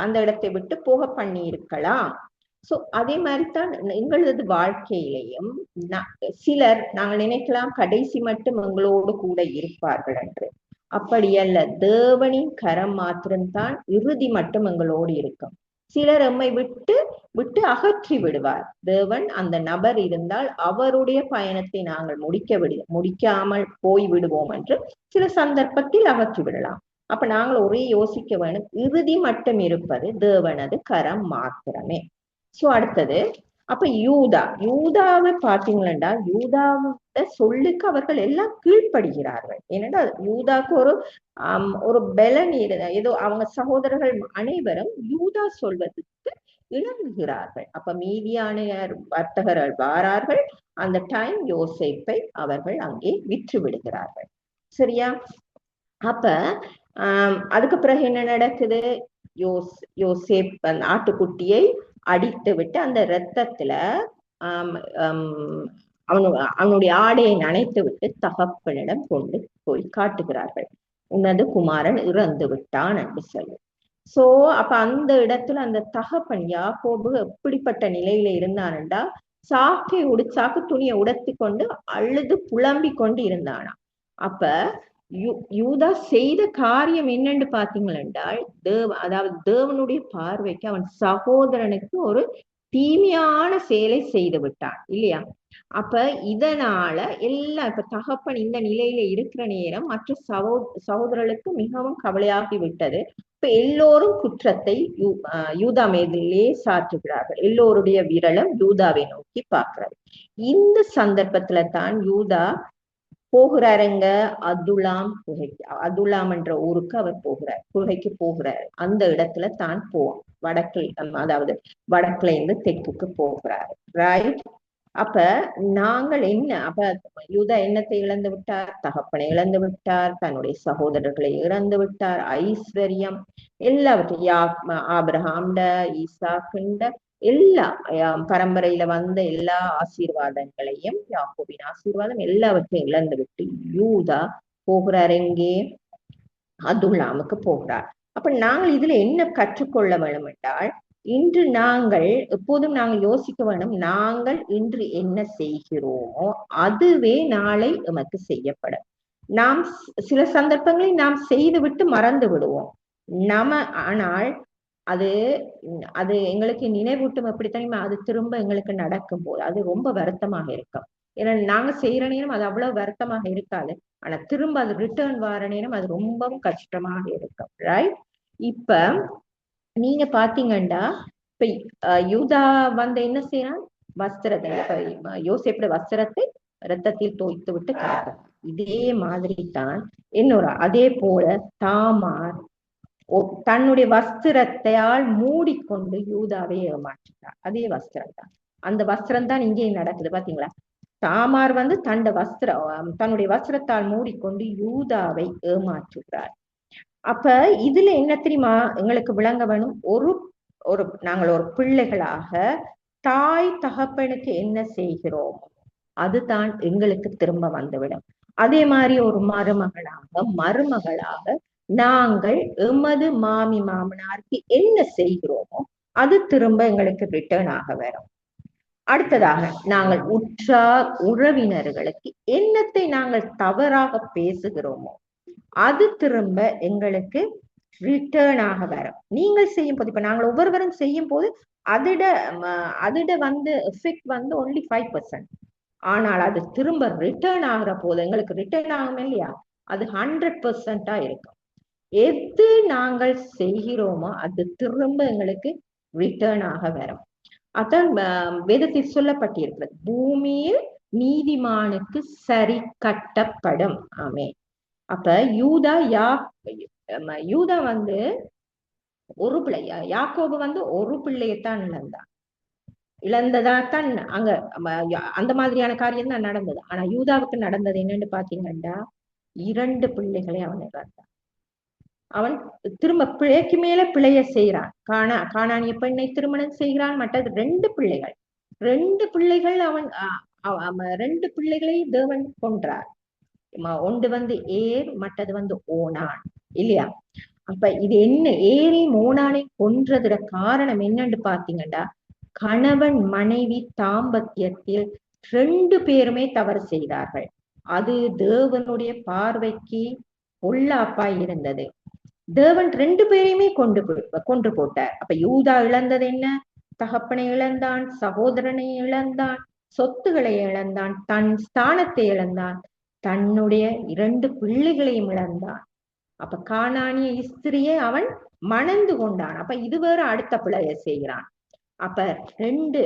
அந்த இடத்தை விட்டு போக பண்ணி இருக்கலாம். சோ அதே மாதிரிதான் எங்களது வாழ்க்கையிலையும் சிலர் நாங்கள் நினைக்கலாம் கடைசி மட்டும் எங்களோடு கூட இருப்பார்கள் என்று. அப்படியல்ல, தேவனின் கரம் மாத்திரம்தான் இறுதி மட்டும் எங்களோடு இருக்கும். சிலர் எம்மை விட்டு அகற்றி விடுவார். தேவன் அந்த நபர் இருந்தால் அவருடைய பயணத்தை நாங்கள் முடிக்காமல் போய் விடுவோம் என்று சில சந்தர்ப்பத்தில் அகற்றி விடலாம். அப்ப நாங்கள் ஒரே யோசிக்க வேணும், இறுதி மட்டும் இருப்பது தேவனது கரம் மாத்திரமே. சோ அடுத்தது, அப்ப யூதாவை பாத்தீங்களா, யூதாவோட சொல்லுக்கு அவர்கள் எல்லாம் கீழ்ப்படுகிறார்கள். ஏன்னா யூதாக்கு ஒரு பலன் ஏதோ அவங்க சகோதரர்கள் அனைவரும் யூதா சொல்வதற்கு இணங்குகிறார்கள். அப்ப மீதியானியர் வர்த்தகர்கள் வாரார்கள். அந்த டைம் யோசேப்பை அவர்கள் அங்கே விற்று விடுகிறார்கள். சரியா? அப்ப அதுக்கு பிறகு என்ன நடக்குது, யோசேப் ஆட்டுக்குட்டியை அடித்து விட்டு அந்த இரத்தத்துல அவனுடைய ஆடையை நனைத்து விட்டு தகப்பனிடம் கொண்டு போய் காட்டுகிறார்கள். உனது குமாரன் இறந்து விட்டான் என்று சொல்லி. சோ அப்ப அந்த இடத்துல அந்த தகப்பன் யாக்கோபு எப்படிப்பட்ட நிலையில இருந்தான்டா, சாக்கு துணியை உடுத்தி கொண்டு அழுது புலம்பி கொண்டு இருந்தானா. அப்ப யூதா செய்த காரியம் என்னன்னு பாத்தீங்களென்றால், அதாவது தேவனுடைய பார்வைக்கு அவன் சகோதரனுக்கு ஒரு தீமையான செயலை செய்து விட்டான் இல்லையா? அப்ப இதனால எல்லாம் இப்ப தகப்பன் இந்த நிலையில இருக்கிற நேரம் மற்ற சகோதரர்களுக்கு மிகவும் கவலையாகி விட்டது. இப்ப எல்லோரும் குற்றத்தை யூதா மீதிலே சாற்றுகிறார்கள். எல்லோருடைய விரலும் யூதாவை நோக்கி பார்க்கிறார். இந்த சந்தர்ப்பத்துல தான் யூதா போகிறாருங்க அதுலாம் என்ற ஊருக்கு அவர் போகிறார், குகைக்கு போகிறார். அந்த இடத்துல தான் போவோம் அதாவது வடக்குல இருந்து தெற்குக்கு போகிறார். ரைட்? அப்ப நாங்கள் அப்ப யூதா என்னத்தை இழந்து விட்டார்? தகப்பனை இழந்து விட்டார், தன்னுடைய சகோதரர்களை இழந்து விட்டார், ஐஸ்வர்யம் எல்லாவற்றையும் ஆபிரகாம்ட ஈசாக்குண்ட எல்லா பரம்பரையில வந்த எல்லா ஆசீர்வாதங்களையும், யாக்கோபின் ஆசீர்வாதம் எல்லாவற்றையும் இழந்து விட்டு யூதா போகிறார் எங்கே? அதுல்லாமுக்கு போகிறார். அப்ப நாங்கள் இதுல என்ன கற்றுக்கொள்ள வேண்டும் என்றால், இன்று எப்போதும் நாங்கள் யோசிக்க வேண்டும், நாங்கள் இன்று என்ன செய்கிறோமோ அதுவே நாளை எமக்கு செய்யப்படும். நாம் சில சந்தர்ப்பங்களில் நாம் செய்துவிட்டு மறந்து விடுவோம். ஆனால் அது எங்களுக்கு நினைவூட்டும். எப்படி தெரியுமா? அது திரும்ப எங்களுக்கு நடக்கும் போது அது ரொம்ப வருத்தமாக இருக்கும். ஏன்னா நாங்க செய்யற நேரம் அது அவ்வளவு வருத்தமாக இருக்காது, ஆனா திரும்ப அது ரிட்டர்ன் வர நேரம் அது ரொம்பவும் கஷ்டமாக இருக்கும். ரைட்? இப்ப நீங்க பாத்தீங்கன்னா, இப்ப யூதா என்ன செய்யறான்? யோசேப்போட வஸ்திரத்தை இரத்தத்தில் தோய்த்து விட்டு கிடக்கிறான். இதே மாதிரி தான் அதே போல தாமார் தன்னுடைய வஸ்திரத்தால் மூடிக்கொண்டு யூதாவை ஏமாற்றுகிறார். அதே வஸ்திரம் தான், அந்த வஸ்திரம் தான் இங்கே நடக்குது. பாத்தீங்களா? தாமார் தன்னுடைய வஸ்திரத்தால் மூடிக்கொண்டு யூதாவை ஏமாற்றுகிறார். அப்ப இதுல என்ன தெரியுமா எங்களுக்கு விளங்க வேணும்? நாங்கள் ஒரு பிள்ளைகளாக தாய் தகப்பனுக்கு என்ன செய்கிறோம் அதுதான் எங்களுக்கு திரும்ப வந்துவிடும். அதே மாதிரி ஒரு மருமகளாக நாங்கள் எமது மாமனாருக்கு என்ன செய்கிறோமோ அது திரும்ப எங்களுக்கு ரிட்டர்ன் ஆக வரும். அடுத்ததாக நாங்கள் உற்றார் உறவினர்களுக்கு என்னத்தை நாங்கள் தவறாக பேசுகிறோமோ அது திரும்ப எங்களுக்கு ரிட்டர்ன் ஆக வரும். நீங்கள் செய்யும் போது, இப்ப நாங்கள் ஒவ்வொருவரும் செய்யும் போது அதிட எஃபெக்ட் ஒன்லி 5%. ஆனால் அது திரும்ப ரிட்டர்ன் ஆகிற போது எங்களுக்கு ரிட்டர்ன் ஆகும் இல்லையா, அது 100% இருக்கும். எது நாங்கள் செய்கிறோமோ அது திரும்ப எங்களுக்கு ரிட்டர்ன் ஆக வரும். அதான் வேதத்தில் சொல்லப்பட்டிருக்கிறது, பூமியில் நீதிமானுக்கு சரி கட்டப்படும். ஆமே. அப்ப யூதா யூதா ஒரு பிள்ளை, யாக்கோபு ஒரு பிள்ளையத்தான் இழந்ததாத்தான் அங்க அந்த மாதிரியான காரியம் தான் நடந்தது. ஆனா யூதாவுக்கு நடந்தது என்னன்னு பாத்தீங்கன்னா 2 பிள்ளைகளை அவன் இழந்தான். அவன் திரும்ப பிழைக்கு மேல பிழைய செய்யறான். கானானிய பெண்ணை திருமணம் செய்கிறான். மற்றது 2 பிள்ளைகள் அவன் 2 பிள்ளைகளை தேவன் கொன்றார். ஒன்று ஏர், மற்றது ஓனான் இல்லையா. அப்ப இது என்ன, ஏரையும் ஓனானை கொன்றதுட காரணம் என்னன்னு பாத்தீங்கன்னா, கணவன் மனைவி தாம்பத்தியத்தில் 2 பேருமே தவறு செய்தார்கள். அது தேவனுடைய பார்வைக்கு பொல்லாப்பாய் இருந்தது. தேவன் 2 பேரையுமே கொன்று போட்டார். அப்ப யூதா இழந்தது என்ன? தகப்பனை இழந்தான், சகோதரனை இழந்தான், சொத்துக்களை இழந்தான், தன் ஸ்தானத்தை இழந்தான், தன்னுடைய 2 பிள்ளைகளையும் இழந்தான். அப்ப கானானிய ஸ்திரியை அவன் மணந்து கொண்டான். அப்ப இது வேற அடுத்த பிள்ளைய செய்கிறான். அப்ப 2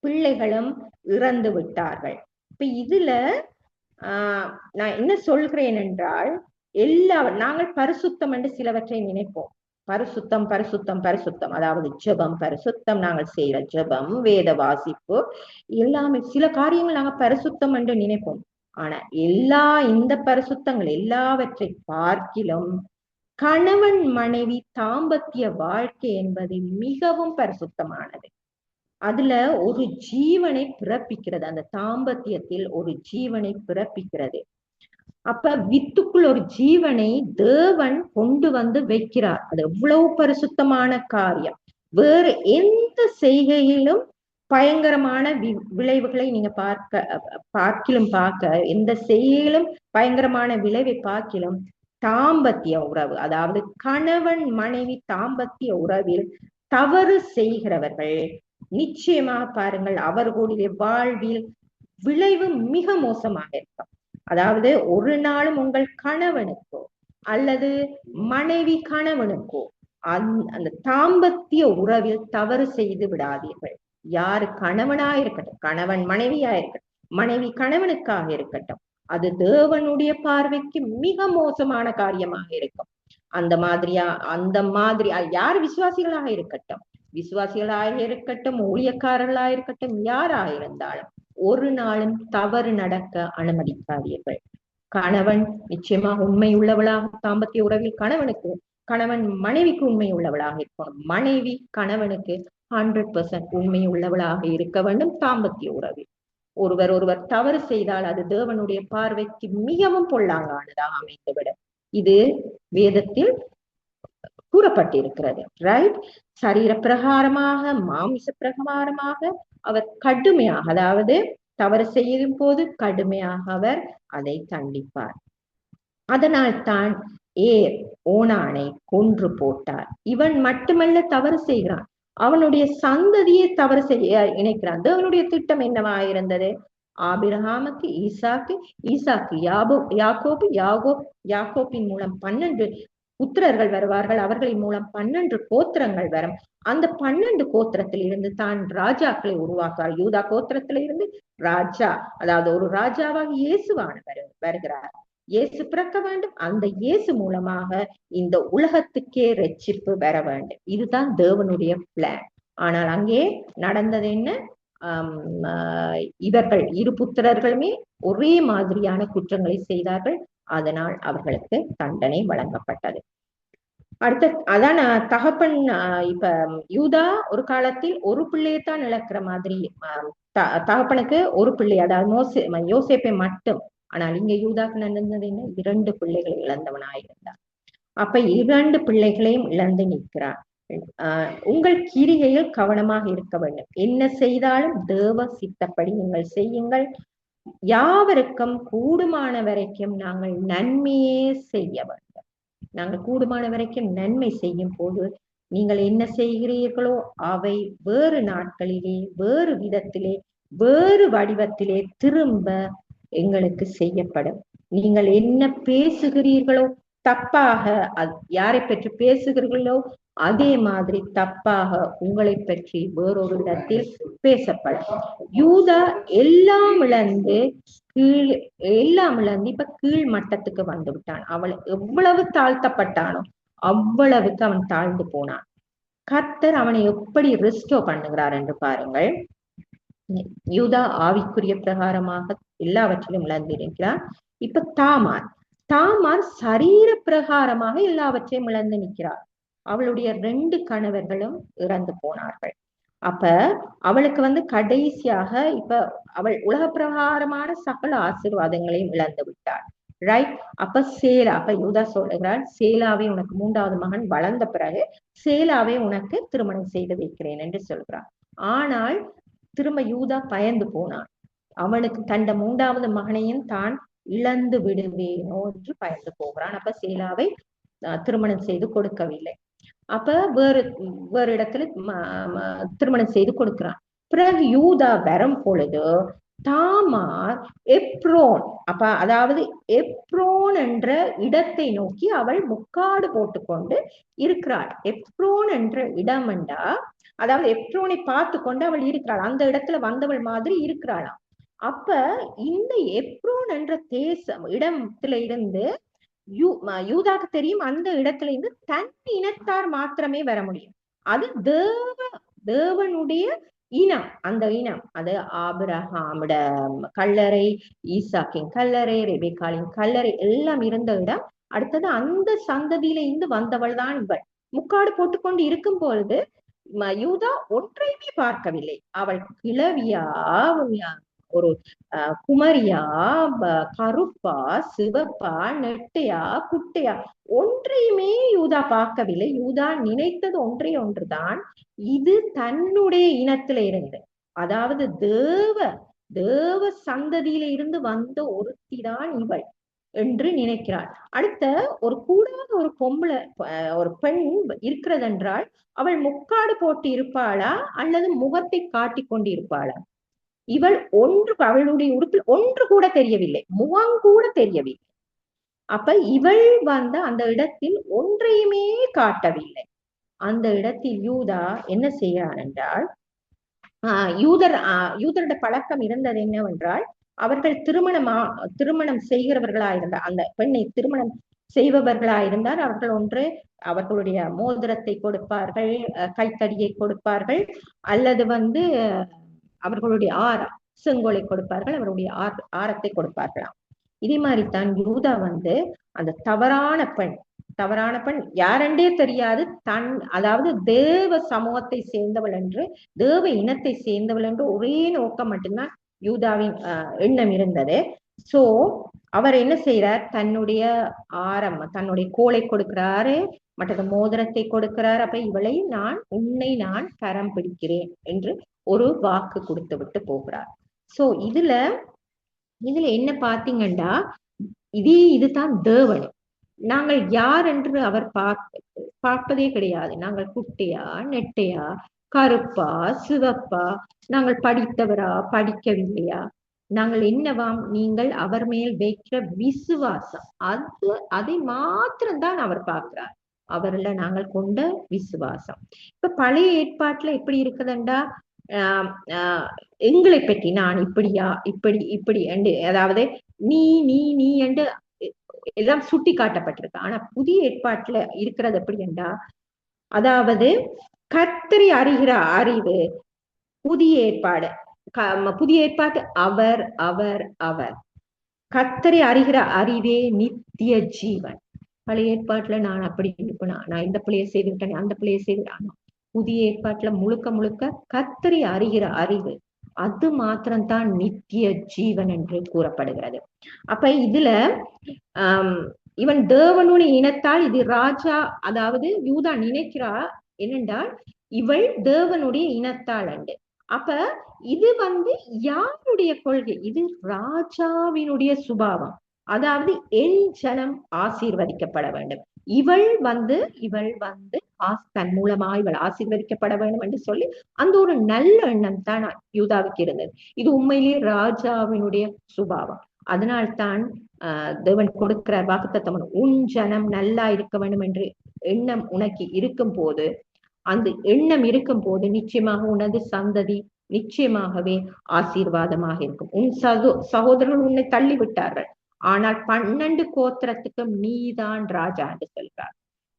பிள்ளைகளும் இறந்து விட்டார்கள். இப்ப இதுல நான் என்ன சொல்கிறேன் என்றால், நாங்கள் பரிசுத்தம் என்று சிலவற்றை நினைப்போம். பரிசுத்தம் பரிசுத்தம் பரிசுத்தம், அதாவது ஜெபம் பரிசுத்தம், நாங்கள் செய்யற ஜெபம், வேத வாசிப்பு எல்லாமே, சில காரியங்கள் நாங்கள் பரிசுத்தம் என்று நினைப்போம். ஆனா இந்த பரிசுத்தங்கள் எல்லாவற்றை பார்க்கிலும் கணவன் மனைவி தாம்பத்திய வாழ்க்கை என்பது மிகவும் பரிசுத்தமானது. அதுல ஒரு ஜீவனை பிறப்பிக்கிறது, அந்த தாம்பத்தியத்தில் ஒரு ஜீவனை பிறப்பிக்கிறது. அப்ப வித்துக்குள் ஒரு ஜீவனை தேவன் கொண்டு வைக்கிறார். அது எவ்வளவு பரிசுத்தமான காரியம். வேறு எந்த செய்கையிலும் பயங்கரமான விளைவுகளை நீங்க பார்க்க எந்த செய்கையிலும் பயங்கரமான விளைவை பார்க்கிலும் தாம்பத்திய உறவு, அதாவது கணவன் மனைவி தாம்பத்திய உறவில் தவறு செய்கிறவர்கள் நிச்சயமாக பாருங்கள், அவர்களுடைய வாழ்வில் விளைவு மிக மோசமாக இருக்கும். அதாவது ஒரு நாளும் உங்கள் கணவனுக்கோ அல்லது மனைவி கணவனுக்கோ அந்த தாம்பத்திய உறவில் தவறு செய்து விடாதீர்கள். யாரு கணவனா இருக்கட்டும், கணவன் மனைவியா இருக்கட்டும், மனைவி கணவனுக்காக இருக்கட்டும், அது தேவனுடைய பார்வைக்கு மிக மோசமான காரியமாக இருக்கும். அந்த மாதிரி யார் விசுவாசிகளாக இருக்கட்டும், ஊழியக்காரர்களாக இருக்கட்டும், யாராக இருந்தாலும் ஒரு நாளும் தவறு நடக்க அனுமதிக்காதீர்கள். கணவன் நிச்சயமாக உண்மை உள்ளவளாக தாம்பத்திய உறவில் கணவன் மனைவிக்கு உண்மை உள்ளவளாக இருக்கணும். மனைவி கணவனுக்கு 100% உண்மை உள்ளவளாக இருக்க வேண்டும். தாம்பத்திய உறவில் ஒருவர் தவறு செய்தால் அது தேவனுடைய பார்வைக்கு மிகவும் பொல்லாங்கானதாக அமைந்துவிடும். இது வேதத்தில் கூறப்பட்டிருக்கிறது. ரைட்? சரீர பிரகாரமாக, மாமிச பிரகாரமாக அவர் கடுமையாக, அதாவது தவறு செய்யும் போது கடுமையாக அவர் அதை தண்டிப்பார். அதனால் தான் ஓனானை கொன்று போட்டார். இவன் மட்டுமல்ல தவறு செய்கிறான், அவனுடைய சந்ததியை தவறு செய்ய இணைக்கிறான். தேவனுடைய திட்டம் என்னவா இருந்தது? ஆபிரகாமுக்கு ஈசாக்கு யாக்கோபின் மூலம் 12 புத்திரர்கள் வருவார்கள். அவர்களின் மூலம் 12 கோத்திரங்கள் வரும். அந்த 12 கோத்திரத்தில் இருந்து தான் ராஜாக்களை உருவாக்குவார். யூதா கோத்திரத்திலிருந்து ராஜா, அதாவது ஒரு ராஜாவாக இயேசுவானவர் வருகிறார். இயேசு பிறக்க வேண்டும். அந்த இயேசு மூலமாக இந்த உலகத்துக்கே ரட்சிப்பு வர வேண்டும். இதுதான் தேவனுடைய பிளான். ஆனால் அங்கே நடந்தது என்ன? இவர்கள் 2 புத்திரர்களுமே ஒரே மாதிரியான குற்றங்களை செய்தார்கள். அதனால் அவர்களுக்கு தண்டனை வழங்கப்பட்டது. அதான் தகப்பன், இப்ப யூதா ஒரு காலத்தில் ஒரு பிள்ளையத்தான் இழக்கிற மாதிரி, தகப்பனுக்கு ஒரு பிள்ளை, அதாவது யோசேப்பை மட்டும். ஆனால் இங்க யூதாக்கு நடந்தது என்ன? 2 பிள்ளைகளை இழந்தவனாயிருந்தார். அப்ப 2 பிள்ளைகளையும் இழந்து நிற்கிறார். உங்கள் கிரிகையில் கவனமாக இருக்க வேண்டும். என்ன செய்தாலும் தேவ சித்தப்படி நீங்கள் செய்யுங்கள். யாவருக்கும் கூடுமான வரைக்கும் நாங்கள் நன்மையே செய்ய வேண்டும். நாங்கள் கூடுமான வரைக்கும் நன்மை செய்யும் போது நீங்கள் என்ன செய்கிறீர்களோ அவை வேறு நாட்களிலே வேறு விதத்திலே வேறு வடிவத்திலே திரும்ப எங்களுக்கு செய்யப்படும். நீங்கள் என்ன பேசுகிறீர்களோ தப்பாக, யாரை பற்றி பேசுகிறீர்களோ அதே மாதிரி தப்பாக உங்களை பற்றி வேறொரு இடத்தில் பேசப்படும். யூதா எல்லாம் இழந்து இப்ப கீழ் மட்டத்துக்கு வந்து விட்டான். அவள் எவ்வளவு தாழ்த்தப்பட்டானோ அவ்வளவுக்கு அவன் தாழ்ந்து போனான். கர்த்தர் அவனை எப்படி ரெஸ்டோர் பண்ணுகிறார் என்று பாருங்கள். யூதா ஆவிக்குரிய பிரகாரமாக எல்லாவற்றிலும் இழந்திருக்கிறார். இப்ப தாமார் சரீர பிரகாரமாக எல்லாவற்றையும் இழந்து நிற்கிறார். அவளுடைய 2 கணவர்களும் இறந்து போனார்கள். அப்ப அவளுக்கு கடைசியாக இப்ப அவள் உலக பிரகாரமான சகல ஆசீர்வாதங்களையும் இழந்து விட்டாள். ரைட்? அப்ப யூதா சொல்லுகிறாள், சேலாவை உனக்கு 3வது மகன் வளர்ந்த பிறகு சேலாவை உனக்கு திருமணம் செய்து வைக்கிறேன் என்று சொல்கிறார். ஆனால் திரும்ப யூதா பயந்து போனான். அவனுக்கு தண்ட 3வது மகனையும் தான் இழந்து விடுவேனோ என்று பயந்து போகிறான். அப்ப சேலாவை திருமணம் செய்து கொடுக்கவில்லை. அப்ப வேறு இடத்துல திருமணம் செய்து கொடுக்கிறான். பிறகு யூதா வரும் பொழுது தாமார் எப்ரோன், அதாவது எப்ரோன் என்ற இடத்தை நோக்கி அவள் முக்காடு போட்டுக்கொண்டு இருக்கிறாள். எப்ரோன் என்ற இடம் என்றா, அதாவது எப்ரோனை பார்த்து கொண்டு அவள் இருக்கிறாள். அந்த இடத்துல வந்தவள் மாதிரி இருக்கிறாளாம். அப்ப இந்த எப்ரோன் என்ற இடத்துல இருந்து யூதாக்கு தெரியும், அந்த இடத்துல இருந்து தன் இனத்தார் மாத்திரமே வர முடியும். அது தேவனுடைய இனம். அந்த இனம் அது ஆபிரகாமிட கல்லறை, ஈசாக்கின் கல்லறை, ரெபெக்காளின் கல்லறை எல்லாம் இருந்த இடம். அடுத்தது அந்த சந்ததியில இருந்து வந்தவள் தான் இவள். முக்காடு போட்டுக்கொண்டு இருக்கும் பொழுது யூதா ஒன்றையுமே பார்க்கவில்லை. அவள் கிழவியா, ஒரு குமரியா, கருப்பா, சிவப்பா, நெட்டையா, குட்டையா, ஒன்றையுமே யூதா பார்க்கவில்லை. யூதா நினைத்தது ஒன்றே ஒன்றுதான், இது தன்னுடைய இனத்தில இருந்து, அதாவது தேவ சந்ததியில இருந்து வந்த ஒருத்திதான் இவள் என்று நினைக்கிறாள். அடுத்த ஒரு கூடாத ஒரு பொம்பளை, ஒரு பெண் இருக்கிறது என்றால் அவள் முக்காடு போட்டு இருப்பாளா அல்லது முகத்தை காட்டி கொண்டு இருப்பாளா? இவள் அவளுடைய உடுப்பில் ஒன்று கூட தெரியவில்லை, முகம் கூட தெரியவில்லை. அப்ப இவள் அந்த இடத்தில் ஒன்றையுமே காட்டவில்லை. அந்த இடத்தில் யூதா என்ன செய்கிறான் என்றால், யூதரோட பழக்கம் இருந்தது என்னவென்றால், அவர்கள் திருமணம் செய்கிறவர்களாயிருந்தார், அந்த பெண்ணை திருமணம் செய்பவர்களாயிருந்தார், அவர்கள் அவர்களுடைய மோதிரத்தை கொடுப்பார்கள், கைத்தடியை கொடுப்பார்கள், அல்லது அவர்களுடைய செங்கோலை கொடுப்பார்கள், அவருடைய ஆரத்தை கொடுப்பார்களாம். இதே மாதிரித்தான் யூதா அந்த தவறான பெண் யாரென்றே தெரியாது, அதாவது தேவ சமூகத்தை சேர்ந்தவள் என்று, தேவ இனத்தை சேர்ந்தவள் என்று ஒரே நோக்கம் மட்டும்தான் யூதாவின் எண்ணம் இருந்தது. சோ அவர் என்ன செய்யறார், தன்னுடைய கோலை கொடுக்கிறாரு, மற்றது மோதிரத்தை கொடுக்கிறார். அப்ப இவளை உன்னை நான் கரம் பிடிக்கிறேன் என்று ஒரு வாக்கு கொடுத்து விட்டு போகிறார். சோ இதுல என்ன பாத்தீங்கன்னா, இதுதான் தேவன். நாங்கள் யார் என்று அவர் பார்ப்பதே கிடையாது. நாங்கள் குட்டையா, நெட்டையா, கருப்பா, சிவப்பா, நாங்கள் படித்தவரா, படிக்கவில்லையா, நாங்கள் என்னவாம், நீங்கள் அவர் மேல் வைக்கிற விசுவாசம், அதை மாத்திரம்தான் அவர் பார்க்கிறார். அவர்ல நாங்கள் கொண்ட விசுவாசம். இப்ப பழைய ஏற்பாட்டுல எப்படி இருக்குதுண்டா, எங்களை பற்றி நான் இப்படியா, இப்படி என்று, அதாவது நீ என்று எல்லாம் சுட்டி காட்டப்பட்டிருக்கு. ஆனா புதிய ஏற்பாட்டுல இருக்கிறது எப்படி என்றா, அதாவது கர்த்தரை அறிகிற அறிவு. புதிய ஏற்பாட்டு அவர் கர்த்தரை அறிகிற அறிவே நித்திய ஜீவன். பழைய ஏற்பாட்டுல நான் அப்படி இருப்பேனா, நான் இந்த பிள்ளைய செய்து விட்டேன், அந்த பிள்ளைய செய்து. புதிய ஏற்பாட்டுல முழுக்க கர்த்தரை அறிகிற அறிவு, அது மாத்திரம்தான் நித்திய ஜீவன் என்று கூறப்படுகிறது. அப்ப இதுல இவன் தேவனுடைய இனத்தால், இது ராஜா, அதாவது யூதா நினைக்கிறா என்னென்றால் இவள் தேவனுடைய இனத்தால் அண்டு. அப்ப இது யாருடைய கொள்கை, இது ராஜாவினுடைய சுபாவம். அதாவது என் ஜனம் ஆசீர்வதிக்கப்பட வேண்டும். இவள் தன் மூலமாக இவள் ஆசீர்வதிக்கப்பட வேண்டும் என்று சொல்லி அந்த ஒரு நல்ல எண்ணம் தான் யூதாவுக்கு இருந்தது. இது உண்மையிலேயே ராஜாவினுடைய சுபாவம். அதனால்தான் தேவன் கொடுக்கிற வாக்குத்தத்தம், உன் ஜனம் நல்லா இருக்க வேண்டும் என்று எண்ணம் உனக்கு இருக்கும் போது, அந்த எண்ணம் இருக்கும் போது நிச்சயமாக உனது சந்ததி நிச்சயமாகவே ஆசீர்வாதமாக இருக்கும். உன் சகோதரர்கள் உன்னை தள்ளி விட்டார்கள், ஆனால் 12 கோத்திரத்துக்கும் நீதான் ராஜா என்று சொல்கிறார்.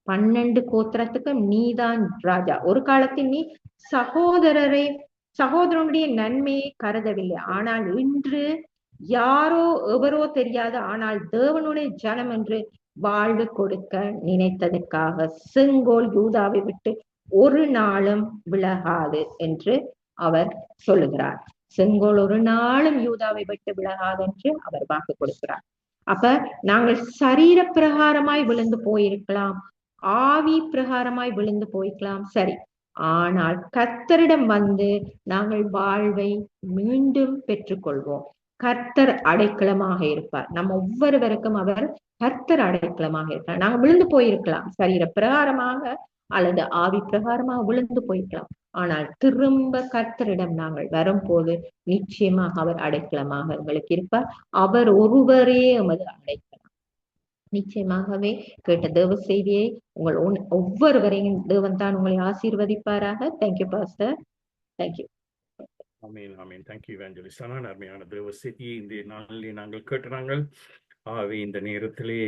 12 கோத்திரத்துக்கும் நீதான் ராஜா. ஒரு காலத்தில் நீ சகோதரனுடைய நன்மையை கருதவில்லை, ஆனால் இன்று யாரோ எவரோ தெரியாது, ஆனால் தேவனுடைய ஜனம் என்று வாழ்வு கொடுக்க நினைத்ததற்காக செங்கோல் யூதாவை விட்டு ஒரு நாளும் விலகாது என்று அவர் சொல்லுகிறார். செங்கோல் ஒரு நாளும் யூதாவை விட்டு விலகாது என்று அவர் வாக்கு கொடுக்கிறார். அப்ப நாங்கள் சரீர பிரகாரமாய் விழுந்து போயிருக்கலாம், ஆவி பிரகாரமாய் விழுந்து போயிருக்கலாம், சரி. ஆனால் கர்த்தரிடம் வந்து நாங்கள் வாழ்வை மீண்டும் பெற்றுக்கொள்வோம். கர்த்தர் அடைக்கலமாக இருப்பார். நம்ம ஒவ்வொருவருக்கும் அவர் கர்த்தர் அடைக்கலமாக இருப்பார். நாங்க விழுந்து போயிருக்கலாம், சரீர பிரகாரமாக அல்லது ஆவி பிரகாரமாக விழுந்து போயிருக்கலாம், ஆனால் திரும்ப கர்த்தரிடம் நாங்கள் வரும்போது நிச்சயமாக அவர் அடைக்கலமாக எங்களுக்கு இருப்பார். அவர் ஒருவரே எமது அடைக்கலம். நிச்சயமாகவே கேட்ட தேவ செய்தியை உங்கள் ஒவ்வொருவரையும் தேவன் தான் உங்களை ஆசீர்வதிப்பாராக. Thank you pastor. தேங்க்யூ. ஆமீன், ஆமீன். தேங்க்யூ எவாஞ்சலிஸ்ட் அண்ணா. அருமையான தேவ செய்தியை இந்த நாளிலே நாங்கள் கேட்டுறாங்கள். ஆகவே இந்த நேரத்திலே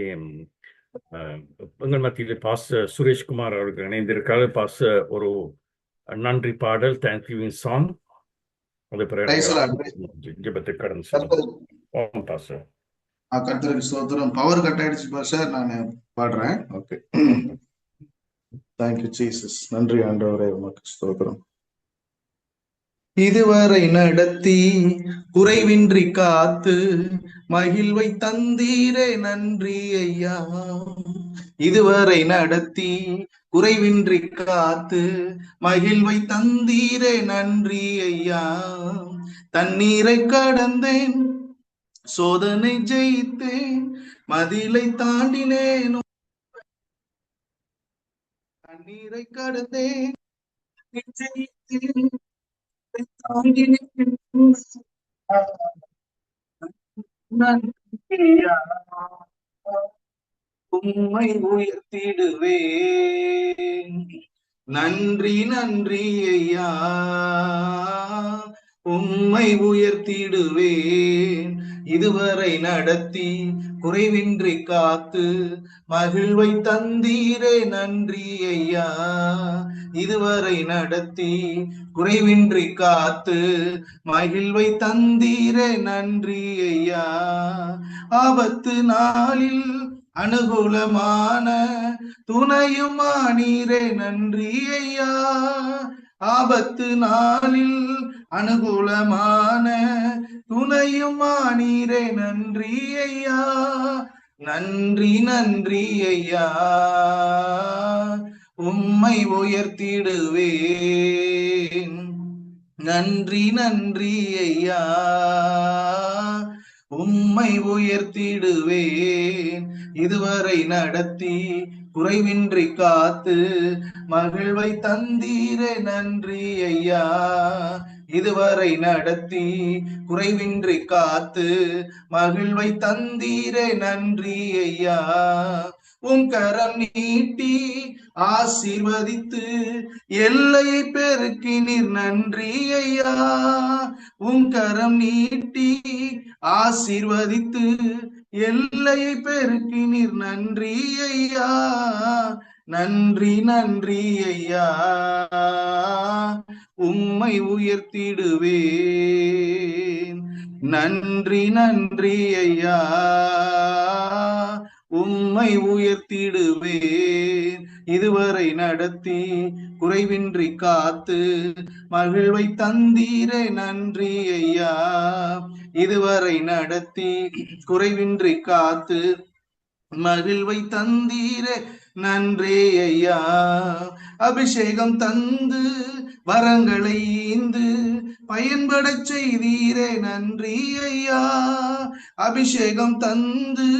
எங்கள் மத்தியில் பாஸ்டர் சுரேஷ்குமார் அவர்கள் இணைந்திருக்காரு. பாஸ்டர் ஒரு நன்றி பாடல், தேங்க்யூவின் சாங், அது பிறகு ஜெபத்தை கடந்து சொல்லுங்க பாஸ்டர். கர்த்தருக்கு ஸ்தோத்திரம். பவர் கட் ஆயிடுச்சு பாஸ்டர், நான் பாடுறேன். ஓகே. Thank you Jesus. நன்றி ஆண்டவரே, உமக்கு ஸ்தோத்திரம். இதுவரை நடத்தி குறைவின்றி காத்து மகிழ்வை தந்தீரே நன்றி ஐயா. இதுவரை நடத்தி குறைவின்றி காத்து மகிழ்வை தந்தீரே நன்றி ஐயா. தண்ணீரை கடந்தேன், சோதனை ஜெயித்தேன், மதிலை தாண்டினேன். தண்ணீரை கடந்தேன், ஜெயித்தேன், உம்மை உயர்த்திடுவேன். நன்றி நன்றி ஐயா, உம்மை உயர்த்திடுவேன். இதுவரை நடத்தி குறைவின்றி காத்து மகிழ்வை தந்தீரே நன்றி ஐயா. இதுவரை நடத்தி குறைவின்றி காத்து மகிழ்வை தந்தீரே நன்றி ஐயா. ஆபத்து நாளில் அனுகூலமான துணையுமானீரே நன்றி ஐயா. ஆபத்து நாளில் அனுகூலமான துணையுமானீரே நன்றி ஐயா. நன்றி நன்றி ஐயா, உம்மை உயர்த்திடுவேன். நன்றி நன்றி ஐயா, உம்மை உயர்த்திடுவேன். இதுவரை நடத்தி குறைவின்றி காத்து மகிழ்வை தந்தீரே நன்றி ஐயா. இதுவரை நடத்தி குறைவின்றி காத்து மகிழ்வை தந்தீரே நன்றி ஐயா. உன் கரம் நீட்டி ஆசீர்வதித்து எல்லையை பெருக்கினீர் நன்றி ஐயா. உன் கரம் நீட்டி ஆசீர்வதித்து எல்லையை பெருக்கினீர் நன்றி ஐயா. நன்றி நன்றி ஐயா, உம்மை உயர்த்திடுவேன். நன்றி நன்றி ஐயா, உம்மை உயர்த்திடுவேன். இதுவரை நடத்தி குறைவின்றி காத்து மகிழ்வை தந்தீரே நன்றி ஐயா. இதுவரை நடத்தி குறைவின்றி காத்து மகிழ்வை தந்தீரே நன்றி ஐயா. அபிஷேகம் தந்து வரங்களை ஈந்து பயன்பட செய்தீரே நன்றி ஐயா. அபிஷேகம் தந்து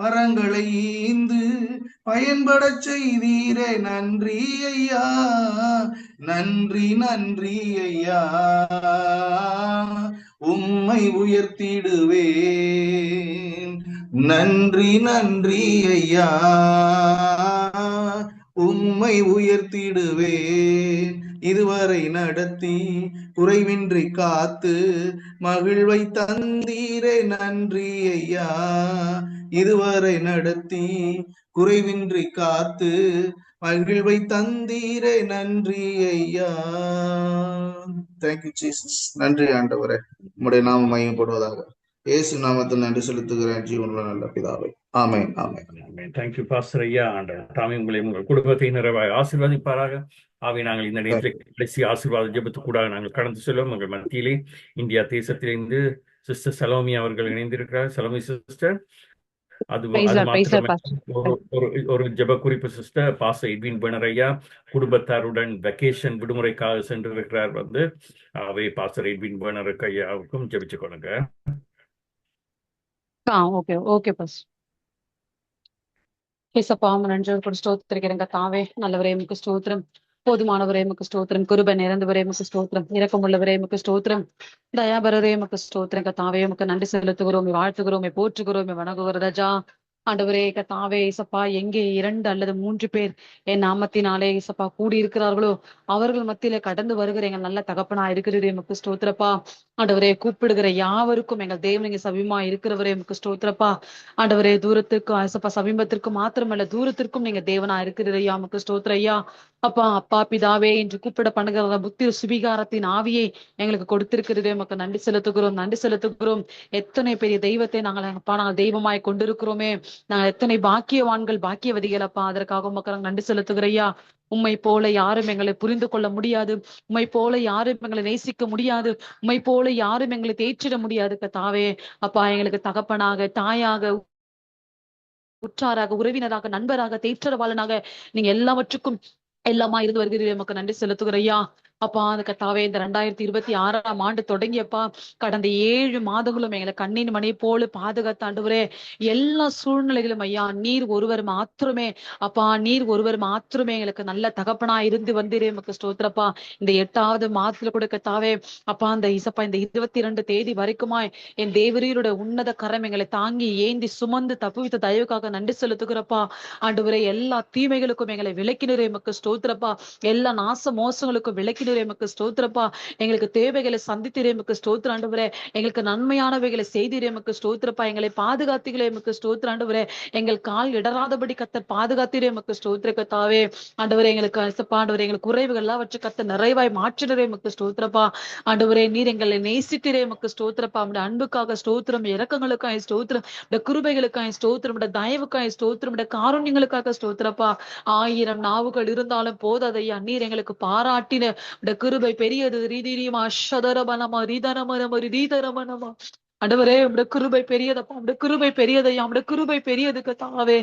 வரங்களை ஈந்து பயன்பட செய்தீரே நன்றி ஐயா. நன்றி நன்றி ஐயா. உம்மை உயர்த்திடுவேன். நன்றி நன்றி ஐயா. உம்மை உயர்த்திடுவேன். இதுவரை நடத்தி குறைவின்றி காத்து மகிழ்வை தந்தீரே நன்றி ஐயா. இதுவரை நடத்தி குறைவின்றி காத்து மகிழ்வை தந்தீரே நன்றி ஐயா. Thank you Jesus. நன்றி ஆண்டவரே, உம்முடைய நாமம் மையப்படுவதாக. இயேசு நாமத்தில் நன்றி செலுத்துகிறேன் ஜீவனுள்ள நல்ல பிதாவே. ஆமென் ஆமென். தேங்க்யூ பாஸ்டர் ஐயா. ஆண்டவர் தாமே உங்களை உங்கள் குடும்பத்தை நிறைவாக ஆசீர்வதிப்பாராக. ஆகவே நாங்கள் இந்த நேரத்தில் கடைசி ஆசீர்வாத ஜெபத்துக்கூடாக நாங்கள் கடந்து செல்வோம். உங்கள் மத்தியிலே இந்தியா தேசத்திலிருந்து சிஸ்டர் சலோமி அவர்கள் இணைந்திருக்கிறார். சலோமி சிஸ்டர், அது ஒரு ஜெப குறிப்பு சிஸ்டர். பாஸ்டர் எட்வின் பெர்னர் ஐயா குடும்பத்தாருடன் வெக்கேஷன் விடுமுறைக்காக சென்றிருக்கிறார். அவை பாஸ்டர் எட்வின் பெர்னர் ஐயாவுக்கும் ஜெபிச்சு கொள்ளுங்க. Okay okay boss. ஏசப்பா நன்றி கூட ஸ்தோத்திரிக்கிறேங்க தாவே. நல்லவரே முக்கு ஸ்தோத்திரம். போதுமானவரே முக்கு ஸ்தோத்திரம். கிருபை நிறைந்தவரே முக்கு ஸ்தோத்திரம். இரக்கமுள்ளவரே முக்கு ஸ்தோத்திரம். தயாபரரே முக்கு ஸ்தோத்திரங்க தாவே. முக்கு நன்றி செலுத்துகிறோம், வாழ்த்துகிறோம், போற்றுகிறோம், வணங்குகிறோம் ராஜா. ஆண்டவரே கத்தாவே இசப்பா, எங்கே 2 அல்லது 3 பேர் என் நாமத்தினாலே இசப்பா கூடி இருக்கிறார்களோ அவர்கள் மத்தியில கடந்து வருகிற எங்கள் நல்ல தகப்பனா இருக்கிறது எமக்கு ஸ்தோத்திரப்பா. ஆண்டவரே கூப்பிடுகிற யாவருக்கும் எங்கள் தேவன் இங்க சமீபமா இருக்கிறவரே எமக்கு ஸ்தோத்திரப்பா. ஆண்டவரே தூரத்திற்கும் இசப்பா சமீபத்திற்கும் மாத்திரமல்ல தூரத்திற்கும் நீங்க தேவனா இருக்கிறது ஐயா. எமக்கு ஸ்தோத்திர ஐயா. அப்பா அப்பா பிதாவே என்று கூப்பிட பண்ணுகிற புத்தி சுவிகாரத்தின் ஆவியை எங்களுக்கு கொடுத்திருக்கிறது எமக்கு நன்றி செலுத்துகிறோம், நன்றி செலுத்துகிறோம். எத்தனை பெரிய தெய்வத்தை நாங்கள் தெய்வமாய் கொண்டிருக்கிறோமே. நாங்கள் எத்தனை பாக்கியவான்கள், பாக்கியவதிகள் அப்பா. அதற்காக உமக்கு நன்றி செலுத்துகிறையா. உம்மை போல யாரும் எங்களை புரிந்து கொள்ள முடியாது. உம்மை போல யாரும் எங்களை நேசிக்க முடியாது. உம்மை போல யாரும் எங்களை தேற்றிட முடியாது கத்தாவே. அப்பா எங்களுக்கு தகப்பனாக, தாயாக, உற்றாராக, உறவினராக, நண்பராக, தேற்றரவாளனாக நீங்க எல்லாவற்றுக்கும் எல்லாமா இருந்து வருகிறீர்கள். நமக்கு நன்றி செலுத்துகிறையா. அப்பா அந்த கத்தாவே இந்த 2026ஆம் ஆண்டு தொடங்கியப்பா கடந்த 7 மாதங்களும் எங்களை கண்ணின் மணி போல பாதுகாத்தாண்டவரே. எல்லா சூழ்நிலைகளும் ஐயா நீர் ஒருவர் மாத்திரமே அப்பா, நீர் ஒருவர் மாத்திரமே எங்களுக்கு நல்ல தகப்பனா இருந்து வந்தீரே. நமக்கு ஸ்தோத்திரப்பா. இந்த 8வது மாதத்துல கூட கத்தாவே அப்பா அந்த இசப்பா இந்த 22 தேதி வரைக்குமாய் என் தேவரீரோட உன்னத கரம் எங்களை தாங்கி ஏந்தி சுமந்து தப்புவித்த தயவுக்காக நன்றி செலுத்துகிறப்பா. ஆண்டவரே எல்லா தீமைகளுக்கும் எங்களை விலக்கினரே. நமக்கு ஸ்தோத்திரப்பா. எல்லா நாச மோசங்களுக்கும் விலக்கினரே. எமக்கு ஸ்தோத்திரப்பா. எங்களுக்கு தேவைகளை சந்தித்திரே. எமக்கு ஸ்தோத்திர ஆண்டவரே. எங்களுக்கு நன்மையானவைகளை செய்திரே. எமக்கு ஸ்தோத்திரப்பா. எங்களை பாதுகாத்திகளே. எமக்கு ஸ்தோத்திர ஆண்டவரே. எங்கள் கால் இடராதபடி கத்த பாதுகாத்திரே. எமக்கு ஸ்தோத்திர கத்தாவே. ஆண்டவரே எங்களுக்கு ஆண்டவரே எங்களுக்கு குறைவுகள் எல்லாம் வச்சு கத்த நிறைவாய் மாற்றினரே. எமக்கு ஸ்தோத்திரப்பா. ஆண்டவரே நீர் எங்களை நேசித்திரே. எமக்கு ஸ்தோத்திரப்பா. உடைய அன்புக்காக ஸ்தோத்திரம், இரக்கங்களுக்காக ஸ்தோத்திரம், உடைய கிருபைகளுக்காக ஸ்தோத்திரம், உடைய தயவுக்காக ஸ்தோத்திரம், உடைய காருண்யங்களுக்காக ஸ்தோத்திரப்பா. 1000 நாவுகள் இருந்தாலும் போதாதையா. நீர் எங்களுக்கு பாராட்டின கிருபை பெரியது. ரீதிரியுமா ஷதரமனமா ரீதரமனமா ரீதரமனமா. ஆண்டவரே உடைய கிருபை பெரியதப்பா. உடைய கிருபை பெரியதையா. உடைய கிருபை பெரியதுக்கு தாவே.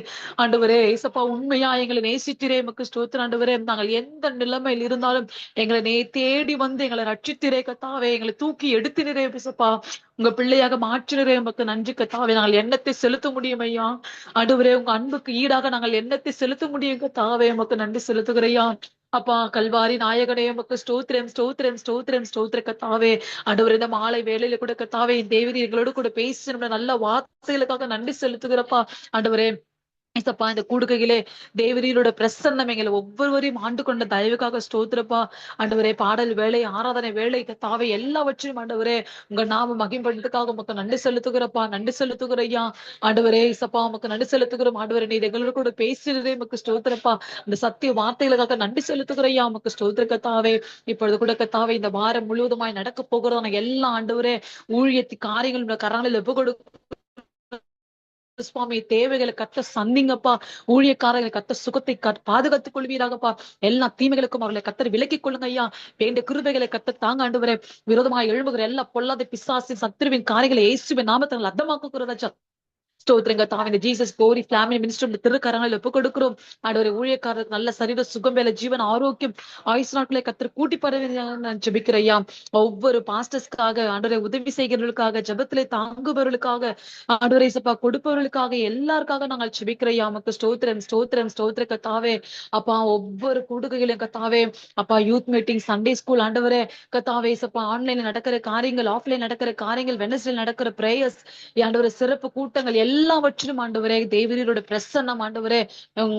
ஆண்டவரே ஏசப்பா உண்மையா எங்களை நேசித்திரே. எமக்கு ஸ்தோத்திரம் ஆண்டவரே. நாங்கள் எந்த நிலைமையில் இருந்தாலும் எங்களை தேடி வந்து எங்களை ரட்சித்திரே கத்தாவே. எங்களை தூக்கி எடுத்தினரே ஏசப்பா. உங்க பிள்ளையாக மாற்றினரே. எமக்கு நன்றி கத்தாவே. நாங்கள் எண்ணத்தை செலுத்த முடியும் ஐயா. ஆண்டவரே உங்க அன்புக்கு ஈடாக நாங்கள் எண்ணத்தை செலுத்த முடியும் கத்தாவே. எமக்கு நன்றி செலுத்துகிறையா. அப்பா கல்வாரி நாயகனே உமக்கு ஸ்தோத்திரம் ஸ்தோத்திரம் ஸ்தோத்திரம் ஸ்தோத்திர கத்தாவே. ஆண்டவரே இந்த மாலை வேளையில கூட கத்தாவே தேவரீர் எங்களோட கூட பேசி நல்ல வார்த்தைகளுக்காக நன்றி செலுத்துகிறப்பா. ஆண்டவரே இசப்பா இந்த கூடுகையிலே தேவரீரோட பிரசன்னம் எங்களை ஒவ்வொருவரையும் ஆண்டு கொண்ட தயவுக்காக ஸ்தோத்திரப்பா. ஆண்டவரே பாடல் வேலை, ஆராதனை வேலை கத்தாவே எல்லாவற்றையும் ஆண்டவரே உங்க நாம மகிம்படுறதுக்காக உமக்கு நன்றி செலுத்துகிறப்பா. நன்றி செலுத்துகிறையா. ஆண்டவரே இசப்பா உமக்கு நன்றி செலுத்துகிறோம். ஆண்டவரே நீ எங்களோட கூட பேசினதே உமக்கு ஸ்தோத்திரப்பா. இந்த சத்திய வார்த்தைகளுக்காக நன்றி செலுத்துகிறையா. உமக்கு ஸ்தோத்திர கத்தாவே. இப்பொழுது கூட கத்தாவே இந்த வாரம் முழுவதுமாய் நடக்க போகிறதான எல்லா ஆண்டவரே ஊழியத்தி காரியங்கள் கரங்களில் ஒப்புக்கொடு சுவாமி. தேவைகளை கத்த சந்திங்கப்பா. ஊழியக்காரர்களை கத்த சுகத்தை பாதுகாத்துக் கொள்வீராகப்பா. எல்லா தீமைகளுக்கும் அவர்களை கத்தர் விலக்கிக் கொள்ளுங்க ஐயா. வேண்டிய கிருபைகளை கத்த தாங்க ஆண்டவரே. விரோதமாக எழும்புகிற எல்லா பொல்லாத பிசாசின் சத்துருவின் காரியங்களை இயேசுவின் நாமத்தில் அர்த்தமாக்குகிறதா. ஸ்தோத்திரங்க தாவே இந்த ஜீசஸ் கோரி ஃபேமிலி மினிஸ்டர் திருக்கரங்களில் ஒப்பு கொடுக்கிறோம். ஆண்டவரே ஊழியக்காரருக்கு நல்ல சரீர சுகம், வேலை, ஜீவன், ஆரோக்கியம், ஆயுசு நாட்களை கத்தர் கூட்டி பரவ நான் ஜெபிக்கிறையா. ஒவ்வொரு பாஸ்டர்ஸ்க்காக ஆண்டவரை உதவி செய்கிறவர்களுக்காக, ஜெபத்திலே தாங்குபவர்களுக்காக, ஆண்டவரை சப்பா கொடுப்பவர்களுக்காக, எல்லாருக்காக நாங்கள் ஜெபிக்கிறையா. நமக்கு ஸ்தோத்திரம் ஸ்தோத்திரம் ஸ்தோத்திர கத்தாவே. அப்பா ஒவ்வொரு கூடுகையிலும் கத்தாவே, அப்பா யூத் மீட்டிங், சண்டே ஸ்கூல், ஆண்டவரே கத்தாவே சப்பா ஆன்லைன்ல நடக்கிற காரியங்கள், ஆஃப்லைன் நடக்கிற காரியங்கள், வெனஸ்டே நடக்கிற பிரேயர்ஸ், ஆண்டவரே சிறப்பு கூட்டங்கள் எல்லாவற்றிலும் ஆண்டவரே தேவரீரோட பிரசன்னம் ஆண்டவரே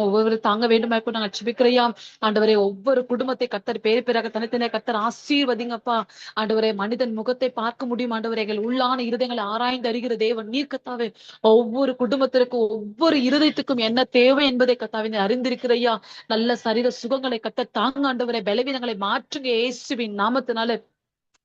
ஒவ்வொரு தாங்க வேண்டுமா நாங்கள் ஜெபிக்கிறையா. ஆண்டவரே ஒவ்வொரு குடும்பத்தை கத்தர் பேர் பேராக தனித்தனியாக கத்தர் ஆசீர்வதிங்கப்பா. ஆண்டவரே மனிதன் முகத்தை பார்க்க முடியும் ஆண்டவரே, எங்கள் உள்ளான இருதயங்களை ஆராய்ந்து அறிகிற தேவன் நீர் கத்தாவே. ஒவ்வொரு குடும்பத்திற்கும் ஒவ்வொரு இருதயத்துக்கும் என்ன தேவை என்பதை கத்தாவே அறிந்திருக்கிறையா. நல்ல சரீர சுகங்களை கத்த தாங்க ஆண்டவரே, பலவீனங்களை மாற்றுங்க இயேசுவின் நாமத்தினால.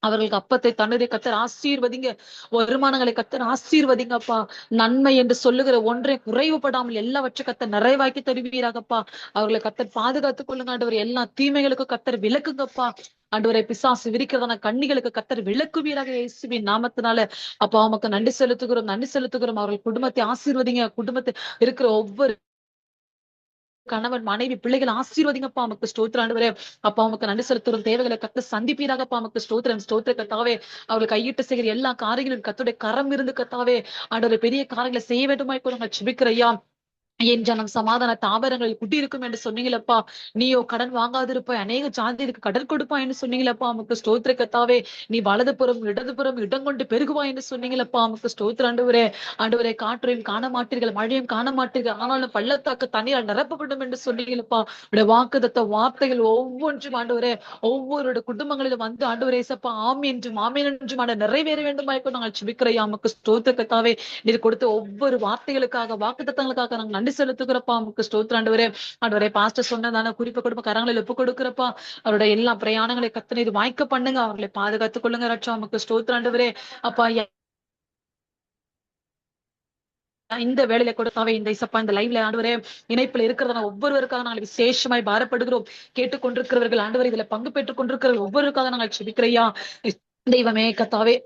அவர்களுக்கு அப்பத்தை தண்ணீரை கத்தர் ஆசீர்வதிங்க, வருமானங்களை கத்தர் ஆசீர்வதிங்கப்பா. நன்மை என்று சொல்லுகிற ஒன்றை குறைவுபடாமல் எல்லாவற்றை கத்தர் நிறைவாக்கி தருவீராகப்பா. அவர்களை கத்தர் பாதுகாத்துக் கொள்ளுங்க ஆண்டவர். எல்லா தீமைகளுக்கும் கத்தர் விலக்குங்கப்பா. ஆண்டவரை பிசாசு விரிக்கிறதான கண்ணிகளுக்கு கத்தர் விலக்குவீராக இயேசுவின் நாமத்தினால. அப்பா உமக்கு நன்றி செலுத்துகிறோம், நன்றி செலுத்துகிறோம். அவர்கள் குடும்பத்தை ஆசீர்வதிங்க. குடும்பத்தில் இருக்கிற ஒவ்வொரு கணவன், மனைவி, பிள்ளைகள் ஆசீர்வதிங்கப்பா. நமக்கு ஸ்தோத்திரம் ஆண்டவரே. அப்பா உமக்கு நன்றி செலுத்துறோம். தேவைகளை கத்த சந்திப்பீராகப்பா. நமக்கு ஸ்தோத்திரம் ஸ்தோத்திர கத்தாவே. அவர்கள் கையிட்டு செய்கிற எல்லா காரியங்களும் கத்துடைய கரம் இருந்து கத்தாவே ஆண்டவரை பெரிய காரியங்களை செய்ய வேண்டுமா இப்போ நாங்கள் ஜெபிக்கிறையா. என் ஜனம் சமாதான தாவரங்களில் குட்டியிருக்கும் என்று சொன்னீங்களப்பா. நீயோ கடன் வாங்காதிருப்பாய், அநேக ஜாதிக்கு கடன் கொடுப்பாய் என்று சொன்னீங்களப்பா. நமக்கு ஸ்தோத்திர கத்தாவே. நீ வலதுபுறம் இடதுபுறம் இடம் கொண்டு பெருகுவாய் என்று சொன்னீங்களப்பா. நமக்கு ஸ்தோத்திர ஆண்டவரே. ஆண்டவரே காற்றையும் காண மாட்டீர்கள், மழையும் காண மாட்டீர்கள், ஆனாலும் பள்ளத்தாக்கு தண்ணீரால் நிரப்பப்படும் என்று சொன்னீங்களப்பா. உடைய வாக்குதத்த வார்த்தைகள் ஒவ்வொன்றும் ஆண்டவரே ஒவ்வொரு குடும்பங்களிலும் வந்து ஆண்டவரே சப்பா ஆமீன் என்றும் ஆமீன் என்றும் ஆண்ட நிறைவேற வேண்டுமா இப்போ நாங்கள் ஜெபிக்கிறையா. நமக்கு ஸ்தோத்திர கத்தாவே. நீர் கொடுத்த ஒவ்வொரு வார்த்தைகளுக்காக, வாக்குத்தத்தங்களுக்காக நாங்கள் நன்றி செலுத்துகிறப்பா. நமக்கு ஸ்தோத்திரம் ஆண்டவரே. ஆண்டவரே பாஸ்டர் சொன்னதான குறிப்ப குடும்ப கரங்களில் ஒப்பு கொடுக்கிறப்பா. அவருடைய எல்லா பிரயாணங்களை கத்தனை இது வாய்க்க பண்ணுங்க. அவர்களை பாதுகாத்துக் கொள்ளுங்க ரட்சா. நமக்கு ஸ்தோத்திரம் ஆண்டவரே. அப்பா இந்த வேலையில கொடுத்தாவே இந்த இசப்பா இந்த லைவ்ல ஆண்டவரே இணைப்புல இருக்கிறதான ஒவ்வொருவருக்காக நாங்கள் விசேஷமாய் பாரப்படுகிறோம். கேட்டுக்கொண்டிருக்கிறவர்கள் ஆண்டவர் இதுல பங்கு பெற்றுக் கொண்டிருக்கிற ஒவ்வொருக்காக நாங்கள் ஜெபிக்கிறையா. தெய்வமே கத்தாவே.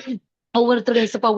ஒவ்வொருத்தருடைய இசப்பா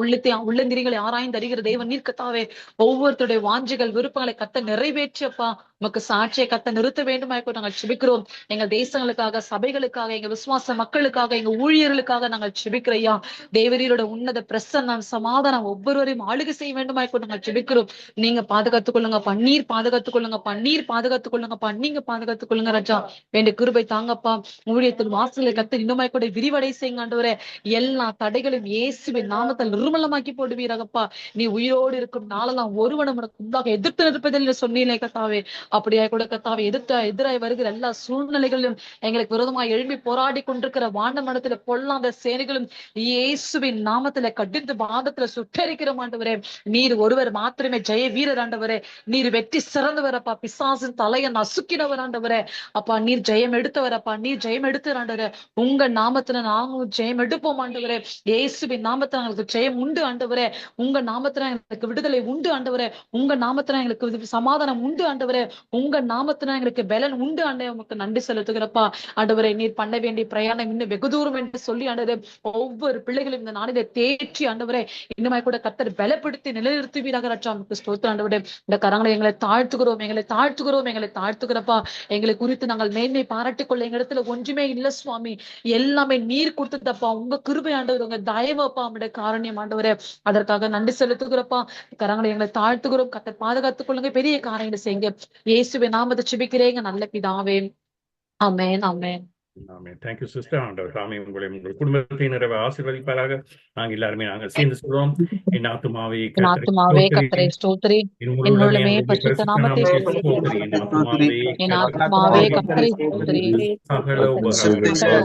உள்ளந்திரிகளை ஆராய்ந்து அறிகிற தேவன் நீர் கத்தாவே. ஒவ்வொருத்தருடைய வாஞ்சைகள், விருப்பங்களை கத்த நிறைவேற்றியப்பா. நமக்கு சாட்சியை கத்த நிறுத்த வேண்டுமா நாங்கள் ஜெபிக்கிறோம். எங்கள் தேசங்களுக்காக, சபைகளுக்காக, எங்க விசுவாச மக்களுக்காக, எங்க ஊழியர்களுக்காக நாங்கள் ஜெபிக்கிறையா. தேவரீரோட உன்னத பிரசன்னம், சமாதானம் ஒவ்வொருவரையும் ஆளுகை செய்ய வேண்டுமா நாங்கள் ஜெபிக்கிறோம். நீங்க பாதுகாத்துக் கொள்ளுங்க, பன்னீர் பாதுகாத்துக் கொள்ளுங்க, பன்னீர் பாதுகாத்துக் கொள்ளுங்கப்பா. நீங்க பாதுகாத்துக் கொள்ளுங்க ராஜா. வேண்டிய கிருபை தாங்கப்பா. ஊழியத்தின் வாசலை கத்த இன்னுமாய் கூட விரிவடை செய்யுங்க ஆண்டவரே. எல்லா தடைகளும் இயேசுவின் நாமத்தில் நிர்மலமாக்கி போடுவீராகப்பா. நீ உயிரோடு இருக்கும் நாளெல்லாம் ஒருவனும் உனக்கு உண்டாக எதிர்த்து நிற்பதில் சொன்னீங்களே கத்தாவே. அப்படியா கூட கத்தாவை எதிராய் வருகிற எல்லா சூழ்நிலைகளிலும் எங்களுக்கு விரோதமாய் எழும்பி போராடி கொண்டிருக்கிற வானமண்டலத்துல பொல்லாத சேனைகளும் இயேசுவின் நாமத்துல கடிந்து பாதத்துல சுட்டரிக்கிற ஆண்டவரே. நீர் ஒருவர் மாத்திரமே ஜெய வீரர் ஆண்டவரே. நீர் வெற்றி சிறந்தவர் அப்பா. பிசாசின் தலையை நசுக்கினவர் ஆண்டவரே. அப்பா நீர் ஜெயம் எடுத்தவர் நீர் ஜெயம் எடுத்து ஆண்டவரே. உங்க நாமத்துல நாங்களும் ஜெயம் எடுப்போம் ஆண்டவரே. இயேசுவின் நாமத்துல எங்களுக்கு ஜெயம் உண்டு ஆண்டவரே. உங்க நாமத்துல எங்களுக்கு விடுதலை உண்டு ஆண்டவரே. உங்க நாமத்துல எங்களுக்கு சமாதானம் உண்டு ஆண்டவரே. உங்க நாமத்தினா எங்களுக்கு பலன் உண்டு ஆண்டே. உமக்கு நன்றி செலுத்துகிறப்பா. ஆண்டவரை நீர் பண்ண வேண்டிய பிரயாணம் இன்னும் வெகு தூரம் என்று சொல்லி ஆண்டவரே ஒவ்வொரு பிள்ளைகளும் இந்த நாளிலே தேற்றி ஆண்டவரே இன்னுமாய் கூட கத்தர் பலப்படுத்தி நிலைநிறுத்துவீராக ரட்சா. நமக்கு ஸ்தோத்திரம் ஆண்டவரே. இந்த கரங்களை எங்களை தாழ்த்துகிறோம், எங்களை தாழ்த்துகிறோம், எங்களை தாழ்த்துகிறப்பா. எங்களை குறித்து நாங்கள் மேன்மை பாராட்டிக் கொள்ள எங்க இடத்துல ஒன்றுமே இல்ல சுவாமி. எல்லாமே நீர் கொடுத்ததப்பா. உங்க கிருபை ஆண்டவர், உங்க தயவப்பா, உங்களுடைய காரணியம் ஆண்டவரே. அதற்காக நன்றி செலுத்துகிறப்பா. கரங்களை எங்களை தாழ்த்துகிறோம். கத்தர் பாதுகாத்துக் கொள்ளுங்க, பெரிய காரியங்களை செய்யுங்க. இயேசுவின் நாமத்தை ஜெபிக்கிறேங்க நல்ல பிதாவே. ஆமென் ஆமென். ஆமென். Thank you sister. ஆண்டவர் தாமே உங்களை உங்கள் குடும்பத்தை நிறைவே ஆசீர்வதிப்பாராக. நாங்கள் எல்லாருமே நாங்கள் சேர்ந்து சொல்றோம். என் ஆத்துமாவே கர்த்தரை ஸ்தோத்திரி, என் உள்ளமே பரிசுத்த நாமத்தை ஸ்தோத்திரி. என் ஆத்துமாவே கர்த்தரை ஸ்தோத்திரி, சகல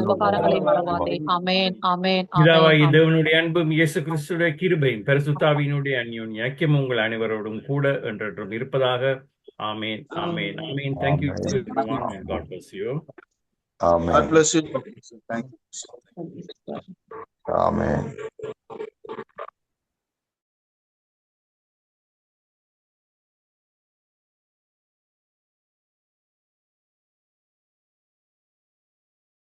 உபகாரங்களை மறவாதே. ஆமென் ஆமென். பிதாவாகிய தேவனுடைய அன்பும் இயேசு கிறிஸ்துடைய கிருபையும் பரிசுத்த ஆவியினுடைய அந்யோன்ய ஐக்கியமும் உங்கள் அனைவரோடும் கூட என்றென்றும் இருப்பதாக. ஆமென் ஆமென் ஆமென். Thank you everyone and God bless you. Amen. God bless you. Thank you. Amen.